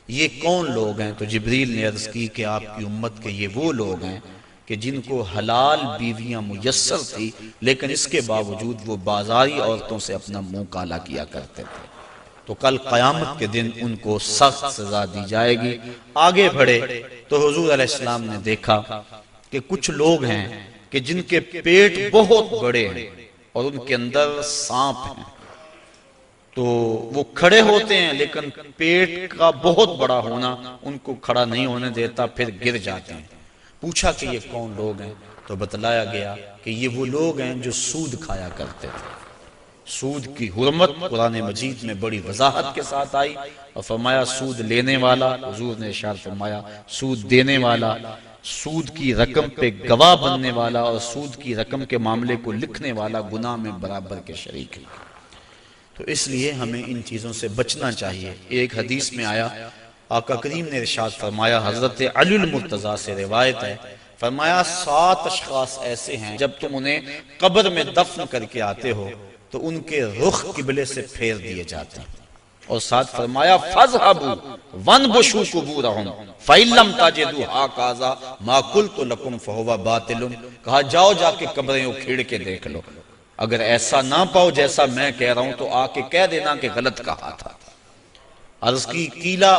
یہ کون لوگ ہیں؟ تو جبریل نے عرض کی کہ آپ کی امت کے یہ وہ لوگ ہیں کہ جن کو حلال بیویاں میسر تھی، لیکن اس کے باوجود وہ بازاری عورتوں سے اپنا منہ کالا کیا کرتے تھے۔ تو کل قیامت کے دن ان کو سخت سزا دی جائے گی۔ آگے بڑھے تو حضور علیہ السلام نے دیکھا کہ کچھ لوگ ہیں کہ جن کے پیٹ بہت بڑے ہیں اور ان کے اندر سانپ ہیں، تو وہ کھڑے ہوتے ہیں لیکن پیٹ کا بہت بڑا ہونا ان کو کھڑا نہیں ہونے دیتا، پھر گر جاتے ہیں۔ پوچھا کہ یہ کون لوگ ہیں؟ تو بتلایا گیا کہ یہ وہ لوگ ہیں جو سود کھایا کرتے تھے۔ سود کی حرمت قرآن مجید میں بڑی وضاحت کے ساتھ آئی اور فرمایا سود لینے والا، حضور نے ارشاد فرمایا سود دینے والا، سود کی رقم پہ گواہ بننے والا اور سود کی رقم کے معاملے کو لکھنے والا گناہ میں برابر کے شریک ہے۔ تو اس لیے ہمیں ان چیزوں سے بچنا چاہیے۔ ایک حدیث میں آیا، آقا کریم نے ارشاد فرمایا، حضرت علی المرتضیٰ سے روایت ہے، فرمایا 7 اشخاص ایسے ہیں جب تم انہیں قبر میں دفن کر کے آتے ہو تو ان کے رخ قبلے سے پھیر دیے جاتے ہیں، اور ساتھ فرمایا فَاذْهَبُوا وَانْبُشُوا قُبُورَهُمْ فَإِن لَّمْ تَجِدُوا هَٰكَذَا مَا قُلْتُ لَكُمْ فَهُوَ بَاطِلٌ۔ کہا جاؤ جا کے قبریں اکھیڑ کے دیکھ لو، اگر ایسا نہ پاؤ جیسا میں کہہ رہا ہوں تو آ کے کہہ دینا کہ غلط کہا تھا۔ عرض کی قیلا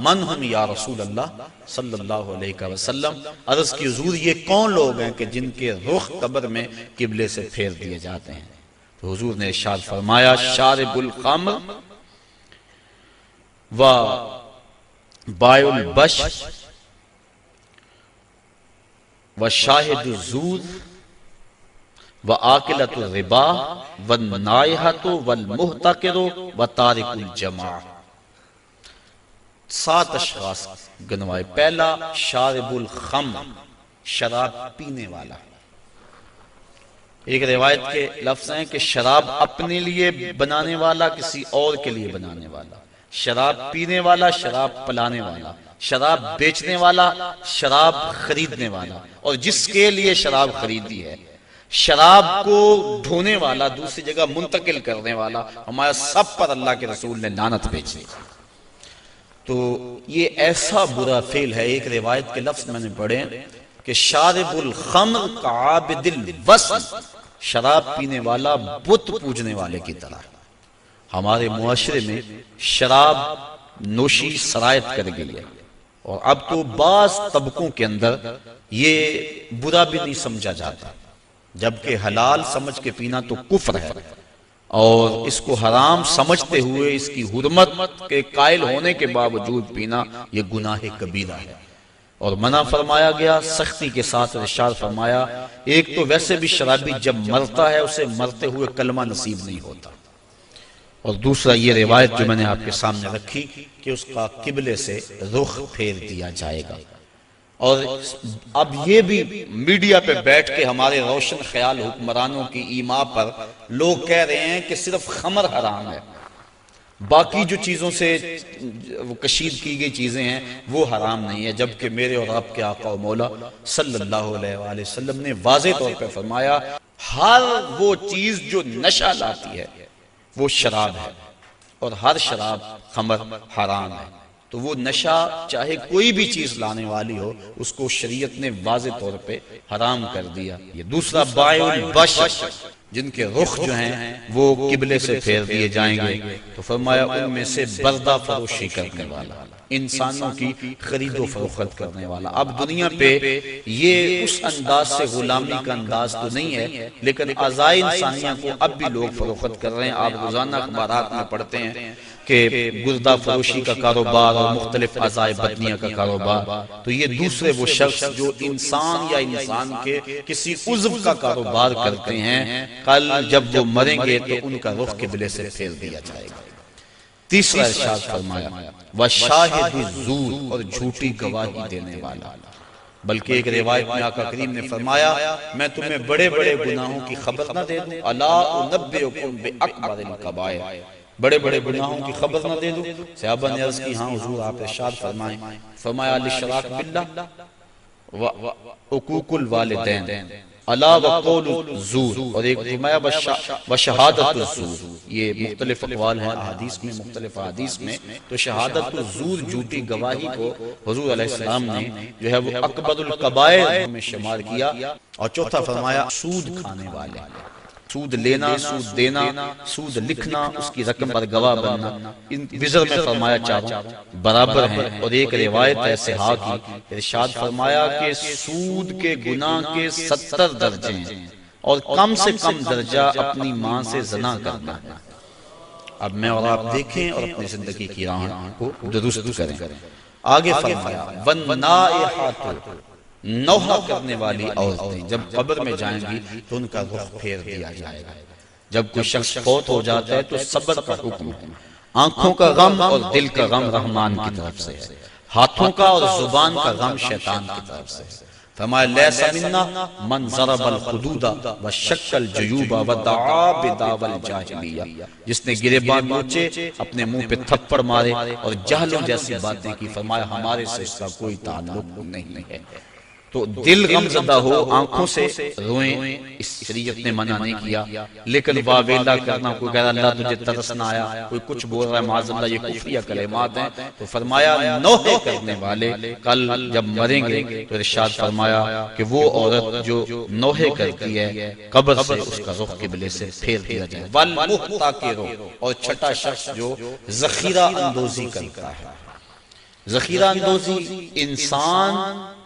من ہم یا رسول اللہ صلی اللہ علیہ وسلم، عرض کی حضور یہ کون لوگ ہیں کہ جن کے رخ قبر میں قبلے سے پھیر دیے جاتے ہیں؟ تو حضور نے ارشاد فرمایا شارب الخمر و بائع البش و شاہد الزور و آکلۃ الربا والنائحۃ والمحتقر و تارک الجماع۔ 7 اشخاص گنوائے۔ پہلا شارب الخمر، شراب پینے والا۔ ایک روایت کے لفظ ہیں کہ شراب اپنے لیے بنانے والا، کسی اور کے لیے بنانے والا، شراب پینے والا، شراب پلانے والا، شراب بیچنے والا، شراب خریدنے والا، اور جس کے لیے شراب خریدی ہے، شراب کو ڈھونے والا، دوسری جگہ منتقل کرنے والا، ہمارا سب پر اللہ کے رسول نے لعنت بھیجی۔ تو یہ ایسا برا فعل ہے۔ ایک روایت کے لفظ میں نے پڑھے کہ شارب الخمر کعابد الوثن، شراب پینے والا بت پوجنے والے کی طرح۔ ہمارے معاشرے میں شراب نوشی سرایت کر گئی ہے، اور اب تو بعض طبقوں کے اندر یہ برا بھی نہیں سمجھا جاتا، جبکہ حلال سمجھ کے پینا تو کفر ہے، اور اس کو حرام سمجھتے ہوئے اس کی حرمت کے قائل ہونے کے باوجود پینا یہ گناہ کبیرہ ہے، اور منع فرمایا گیا سختی کے ساتھ۔ ارشاد فرمایا ایک تو ویسے بھی شرابی جب مرتا ہے اسے مرتے ہوئے کلمہ نصیب نہیں ہوتا، اور دوسرا یہ روایت جو میں نے آپ کے سامنے رکھی کہ اس کا قبلے سے رخ پھیر دیا جائے گا۔ اور اب یہ بھی میڈیا پہ بیٹھ کے ہمارے روشن خیال حکمرانوں کی ایما پر لوگ کہہ رہے ہیں کہ صرف خمر حرام ہے، باقی جو چیزوں سے وہ کشید کی گئی چیزیں ہیں وہ حرام نہیں ہے، جبکہ میرے اور آپ کے آقا و مولا صلی اللہ علیہ وآلہ وسلم نے واضح طور پہ فرمایا ہر وہ چیز جو نشہ لاتی ہے وہ شراب ہے، اور ہر شراب خمر حرام ہے۔ تو وہ نشہ چاہے کوئی بھی چیز لانے والی ہو اس کو شریعت نے واضح طور پہ حرام کر دیا۔ یہ دوسرا بائع البش، جن کے رخ جو ہیں وہ قبلے سے پھیر دیے جائیں گے، تو فرمایا ان میں سے بردہ فروشی کرنے والا، انسانوں کی خرید و فروخت کرنے والا۔ اب دنیا پہ یہ اس انداز سے غلامی کا انداز تو نہیں ہے، لیکن اعضائے انسانیہ کو اب بھی لوگ فروخت کر رہے ہیں۔ آپ روزانہ اخبارات میں پڑھتے ہیں کہ گردہ فروشی کا کاروبار اور مختلف اعضائے بدنیہ کا کاروبار، تو یہ دوسرے وہ شخص جو انسان یا انسان کے کسی عضو کا کاروبار کرتے ہیں، کل جب وہ مریں گے تو ان کا رخ قبلے سے پھیر دیا جائے گا۔ تیسرا ارشاد فرمایا وَشَاهِدُ الزُّورِ، اور جھوٹی گواہی دینے والا۔ بلکہ ایک روایت میں آقا کریم نے فرمایا میں تمہیں بڑے بڑے گناہوں کی خبر نہ دے دوں، الا انبئکم بأکبر الکبائر، بڑے بڑے گناہوں کی خبر نہ دے دوں؟ صحابہ نے عرض کی ہاں حضور آپ ارشاد فرمائیں۔ فرمایا الاشراک باللہ وعقوق الوالدین الا وقول الزور، اور ایک فرمایا وشہادت الزور۔ یہ مختلف اقوال ہیں احادیث میں، مختلف احادیث میں، تو شہادت الزور جھوٹی گواہی کو حضور علیہ السلام نے جو ہے وہ اکبر الکبائر میں شمار کیا۔ اور چوتھا فرمایا سود کھانے والے، سود لینا، سود دینا، سود لکھنا، اس کی رقم پر گواہ بننا، ان وزر میں فرمایا چاروں برابر ہیں۔ اور ایک روایت ہے صحاح کی، ارشاد فرمایا کہ سود کے گناہ کے 70 درجے ہیں اور کم سے کم درجہ اپنی ماں سے زنا کرنا ہے۔ اب میں اور آپ دیکھیں اور اپنی زندگی کی راہ کو درست کریں۔ آگے فرمایا وَالنَّائِحَاتُ، نوحہ کرنے والی عورتیں جب قبر میں جائیں گی تو ان کا رخ پھیر دیا جائے گا۔ جب کوئی شخص فوت ہو جاتا ہے تو صبر کا حکم ہے۔ آنکھوں کا غم اور دل کا غم رحمان کی طرف سے ہے، ہاتھوں کا اور زبان کا غم شیطان کی طرف سے ہے۔ فرمایا لیس منا من ضرب الخدود وشق الجیوب ودعا بدعوی الجاہلیہ، جس نے گریباں نوچے، اپنے منہ پہ تھپڑ مارے اور جہلوں جیسی باتیں کی، فرمایا ہمارے سے اس کا کوئی تعلق نہیں ہے۔ تو دل غم زدہ ہو، آنکھوں سے روئیں، اس شریعت نے منع نہیں کیا، لیکن واویلا کرنا، کوئی کہہ رہا اللہ تجھے ترس نہ آیا، کوئی کچھ بول رہا ہے معاذ اللہ، یہ کفریہ کلمات ہیں، تو فرمایا نوحے کرنے والے کل جب مریں گے تو ارشاد فرمایا کہ وہ عورت جو نوحے کرتی ہے قبر سے اس کا رخ قبلے سے پھیر دیا جائے۔ والمحتکر، اور چھٹا شخص جو ذخیرہ اندوزی کرتا ہے۔ ذخیرہ اندوزی انسان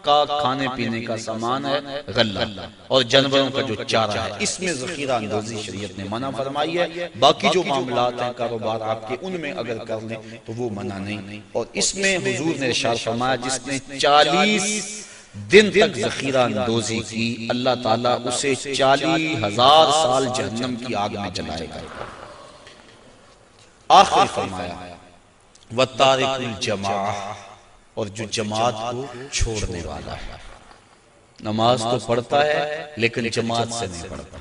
کا کھانے پینے کا سامان ہے، غلہ، اور جانوروں کا جو چارہ ہے، اس میں ذخیرہ اندوزی شریعت نے منع فرمائی ہے۔ باقی جو معاملات ہیں کاروبار آپ کے، ان میں اگر کر لیں تو وہ منع نہیں۔ اور اس میں حضور نے ارشاد فرمایا جس نے 40 دن تک ذخیرہ اندوزی کی، اللہ تعالیٰ اسے 40,000 سال جہنم کی آگ میں جلائے گا۔ آخری فرمایا وَتَارِكُ الْجَمَاعَةِ، اور جو جماعت کو چھوڑنے والا ہے، نماز تو پڑھتا ہے لیکن جماعت سے نہیں پڑھتا۔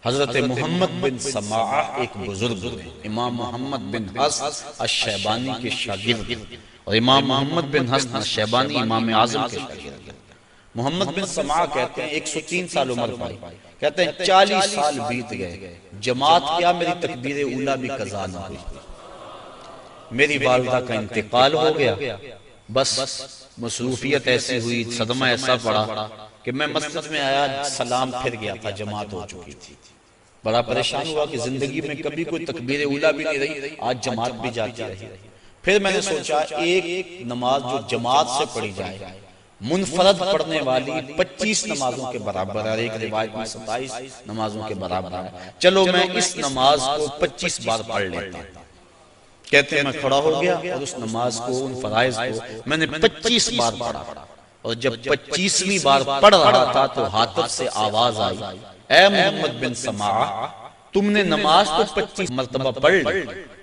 حضرت محمد بن سماعہ ایک بزرگ ہیں، امام محمد بن حسن الشیبانی کے شاگرد، اور امام محمد بن حسن الشیبانی امام اعظم کے شاگرد۔ محمد بن سماعہ کہتے ہیں 103 سال عمر پائی، کہتے ہیں 40 سال بیت گئے، جماعت کیا میری تکبیر اولیٰ بھی قضا نہ ہوئی، میری والدہ کا انتقال ہو گیا، بس مصروفیت ایسی ہوئی، صدمہ ایسا پڑا کہ میں مسجد میں آیا، سلام پھر گیا تھا، جماعت ہو چکی تھی، بڑا پریشان ہوا کہ زندگی میں کبھی کوئی تکبیر اولیٰ بھی نہیں رہی، آج جماعت بھی جاتی رہی۔ پھر میں نے سوچا ایک نماز جو جماعت سے پڑھی جائے، منفرد پڑھنے والی 25 نمازوں کے برابر ہے، ایک روایت میں 27 نمازوں کے برابر ہے، چلو میں اس نماز کو 25 بار پڑھ لیتا ہوں۔ کہتے ہیں میں کھڑا ہو گیا اور اس نماز کو، ان فرائض کو میں نے 25 بار پڑھا، اور جب 25ویں بار پڑھ رہا تھا تو حاطب سے آواز آئی، اے محمد بن سماعہ تم نے نماز تو 25 مرتبہ پڑھ لی،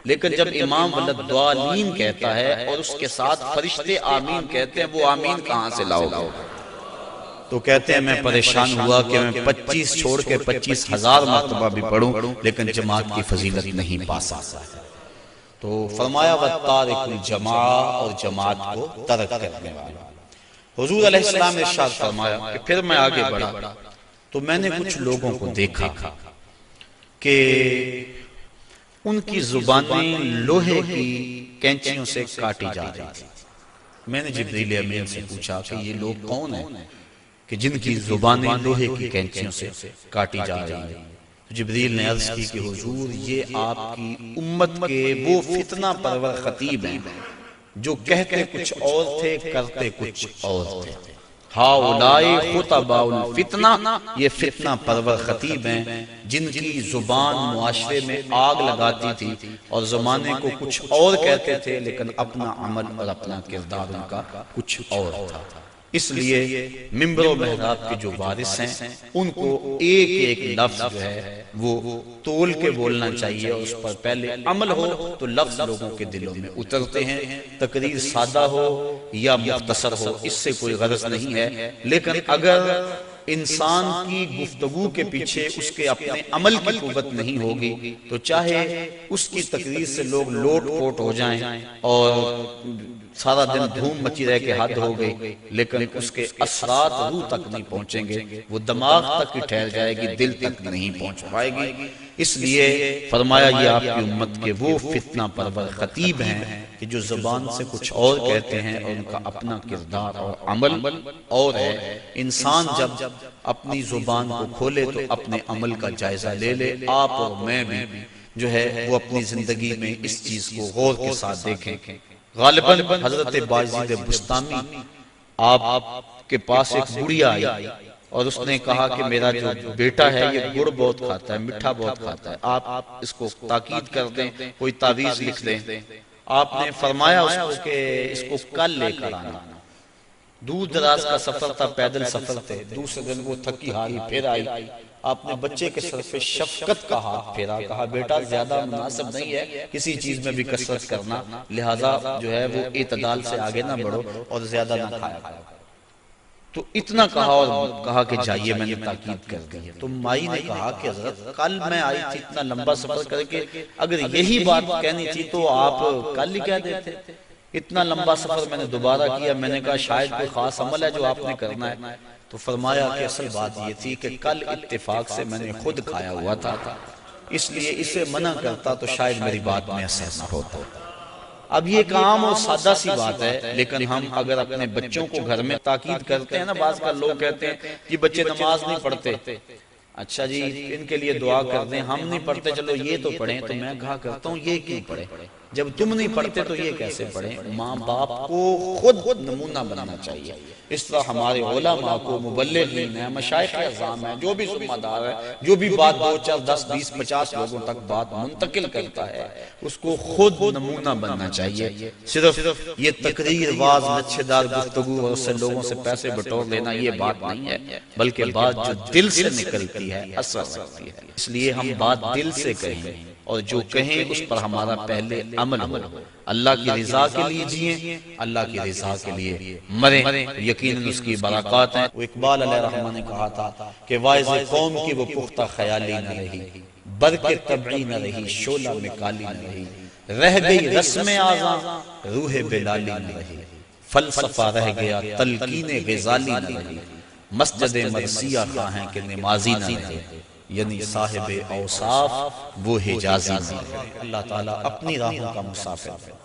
لیکن جب امام ولدالضالین کہتا ہے اور اس کے ساتھ فرشتے آمین کہتے ہیں، وہ آمین کہاں سے لاؤ گے؟ تو کہتے ہیں میں پریشان ہوا کہ میں 25 چھوڑ کے 25,000 مرتبہ بھی پڑھوں لیکن جماعت کی فضیلت نہیں پا سکتا۔ تو فرمایا وَتَارِكُ الْجَمَاعَةِ، اور جماعت کو ترک کرنے والا۔ حضور علیہ السلام نے ارشاد فرمایا کہ پھر میں آگے بڑھا تو میں نے کچھ لوگوں کو دیکھا کہ ان کی زبانیں لوہے کی کینچیوں سے کاٹی جا رہی تھی۔ میں نے جبریل امین سے پوچھا کہ یہ لوگ کون ہیں کہ جن کی زبانیں لوہے کی کینچیوں سے کاٹی جا رہی ہیں؟ جبریل نے عرض کی کہ حضور یہ آپ کی امت کے وہ فتنہ پرور خطیب ہیں جو کہتے کچھ اور تھے کرتے کچھ اور تھے۔ ہاؤلائی خطباء الفتنہ، یہ فتنہ پرور خطیب ہیں جن کی زبان معاشرے میں آگ لگاتی تھی اور زمانے کو کچھ اور کہتے تھے لیکن اپنا عمل اور اپنا کردار ان کا کچھ اور تھا۔ اس لیے منبر و محراب کے جو وارث ہیں ان کو ایک ایک لفظ جو ہے وہ تول کے بولنا چاہیے، اور اس پر پہلے عمل ہو تو لفظ لوگوں کے دلوں میں اترتے ہیں۔ تقریر سادہ ہو یا مختصر ہو اس سے کوئی غرض نہیں ہے، لیکن اگر انسان کی گفتگو کے پیچھے اس کے اپنے عمل کی قوت نہیں ہوگی تو چاہے اس کی تقریر سے لوگ لوٹ پوٹ ہو جائیں اور سارا دن دھوم مچی رہ کے حد ہو گئی، لیکن اس کے اثرات روح تک نہیں پہنچیں گے، وہ دماغ تک ہی ٹھہر جائے گی، دل تک نہیں پہنچ پائے گی۔ اس لیے فرمایا یہ آپ کی امت کے وہ فتنہ پرور خطیب ہیں کہ جو زبان سے کچھ اور کہتے ہیں اور ان کا اپنا کردار اور عمل اور ہے۔ انسان جب اپنی زبان کو کھولے تو اپنے عمل کا جائزہ لے لے۔ آپ اور میں بھی جو ہے وہ اپنی زندگی میں اس چیز کو غور کے ساتھ دیکھیں۔ غالباً حضرت باجید بستامی آپ کے پاس ایک بڑھیا آئی اور اس نے کہا کہ میرا جو بیٹا ہے یہ گڑ بہت کھاتا ہے، میٹھا بہت کھاتا ہے، آپ اس کو تاکید کر دیں، کوئی تعویذ لکھ دیں۔ آپ نے فرمایا اس کو کہ اس کو کل لے کر آنا۔ دور دراز کا سفر تھا، پیدل سفر تھے، دوسرے دن وہ تھکی ہاری پھر آئی۔ آپ نے بچے کے سر پہ شفقت کا ہاتھ پھیرا، کہا بیٹا زیادہ مناسب نہیں ہے کسی چیز میں بھی کثرت کرنا، لہٰذا جو ہے وہ اعتدال سے آگے نہ بڑھو اور زیادہ نہ کھایا کرو۔ تو اتنا کہا اور کہا کہ جائیے، میں نے تاکید کر دی ہے۔ تو مائی نے کہا کہ حضرت کل میں آئی تھی اتنا لمبا سفر کر کے، اگر یہی بات کہنی تھی تو آپ کل ہی کہہ دیتے، اتنا لمبا سفر میں نے دوبارہ کیا۔ میں نے کہا شاید کوئی خاص عمل ہے جو آپ نے کرنا ہے۔ تو فرمایا کہ اصل بات یہ تھی کہ کل اتفاق سے میں نے خود کھایا ہوا تھا، اس لیے اسے منع کرتا تو شاید میری بات میں اثر نہ ہوتا۔ اب یہ ایک عام اور سادہ سی بات ہے، لیکن ہم اگر اپنے بچوں کو گھر میں تاکید کرتے ہیں نا، بعض کا لوگ کہتے ہیں کہ بچے نماز نہیں پڑھتے، اچھا جی ان کے لیے دعا کر دیں، ہم نہیں پڑھتے چلو یہ تو پڑھیں۔ تو میں کہا کرتا ہوں یہ کیوں پڑھیں؟ جب تم نہیں پڑھتے تو یہ کیسے پڑھیں؟ ماں باپ کو خود نمونہ بننا چاہیے۔ اس طرح ہمارے علماء کو، مبلغین ہیں، مشائخ اعظام ہیں، جو بھی ذمہ دار ہے، جو بھی بات 2 4 10 20 50 لوگوں تک بات منتقل کرتا ہے، اس کو خود نمونہ بننا چاہیے۔ صرف یہ تقریر، واز، لچھے دار گفتگو اور اس سے لوگوں سے پیسے بٹور لینا یہ بات نہیں ہے، بلکہ بات جو دل سے نکلتی ہے اثر رکھتی ہے۔ اس لیے ہم بات دل سے کہیں اور جو کہیں اس پر ہمارا پہلے عمل ہو۔ اللہ کی رضا کے لیے جئیں، اللہ کی رضا کے لیے مریں، یقیناً اس کی برکات ہیں۔ وہ اقبال علیہ رحمہ نے کہا تھا کہ واعظ قوم کی وہ پختہ خیالی نہ رہی، برق طبعی نہ رہی، شعلہ میں کالی نہ رہی، رہ گئی رسم آزاں، روح بلالی نہ رہی، فلسفہ رہ گیا تلقین غزالی نہ رہی، مسجد مرثیہ خواہیں کہ نمازی نہ رہے، یعنی صاحب اوصاف وہ حجازی نہ رہے۔ اللہ تعالیٰ اپنی راہوں کا مسافر ہے۔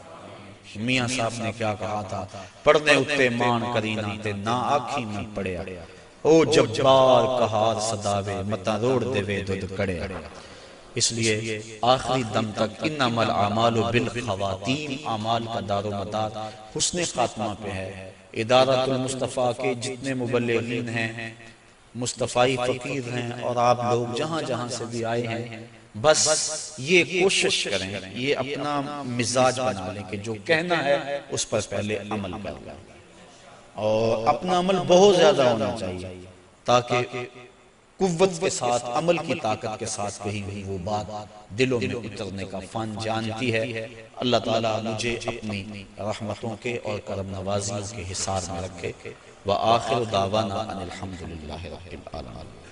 میاں صاحب نے کیا کہا تھا؟ پڑھنے اتے مان کرینا تے نہ آکھی میں پڑیا، او جبار کہار صداوے متا روڑ دے وے دود کڑے۔ اس لیے آخری دم تک انما الاعمال بالخواتیم، اعمال کا دار و مدار حسن خاتمہ پہ ہے۔ ادارۃ المصطفیٰ کے جتنے مبلغین ہیں، مصطفی فقیر ہیں، اور آپ لوگ جہاں جہاں سے بھی آئے ہیں، بس یہ کوشش کریں، یہ اپنا مزاج بنا لیں کہ جو کہنا ہے اس پر پہلے عمل کریں، اور اپنا عمل بہت زیادہ ہونا چاہیے تاکہ قوت کے ساتھ، عمل کی طاقت کے ساتھ کہیں بھی وہ بات دلوں میں اترنے کا فن جانتی ہے۔ اللہ تعالیٰ مجھے اپنی رحمتوں کے اور کرم نوازیوں کے حصار میں رکھے۔ وآخر دعوانا ان الحمدللہ رب العالمین۔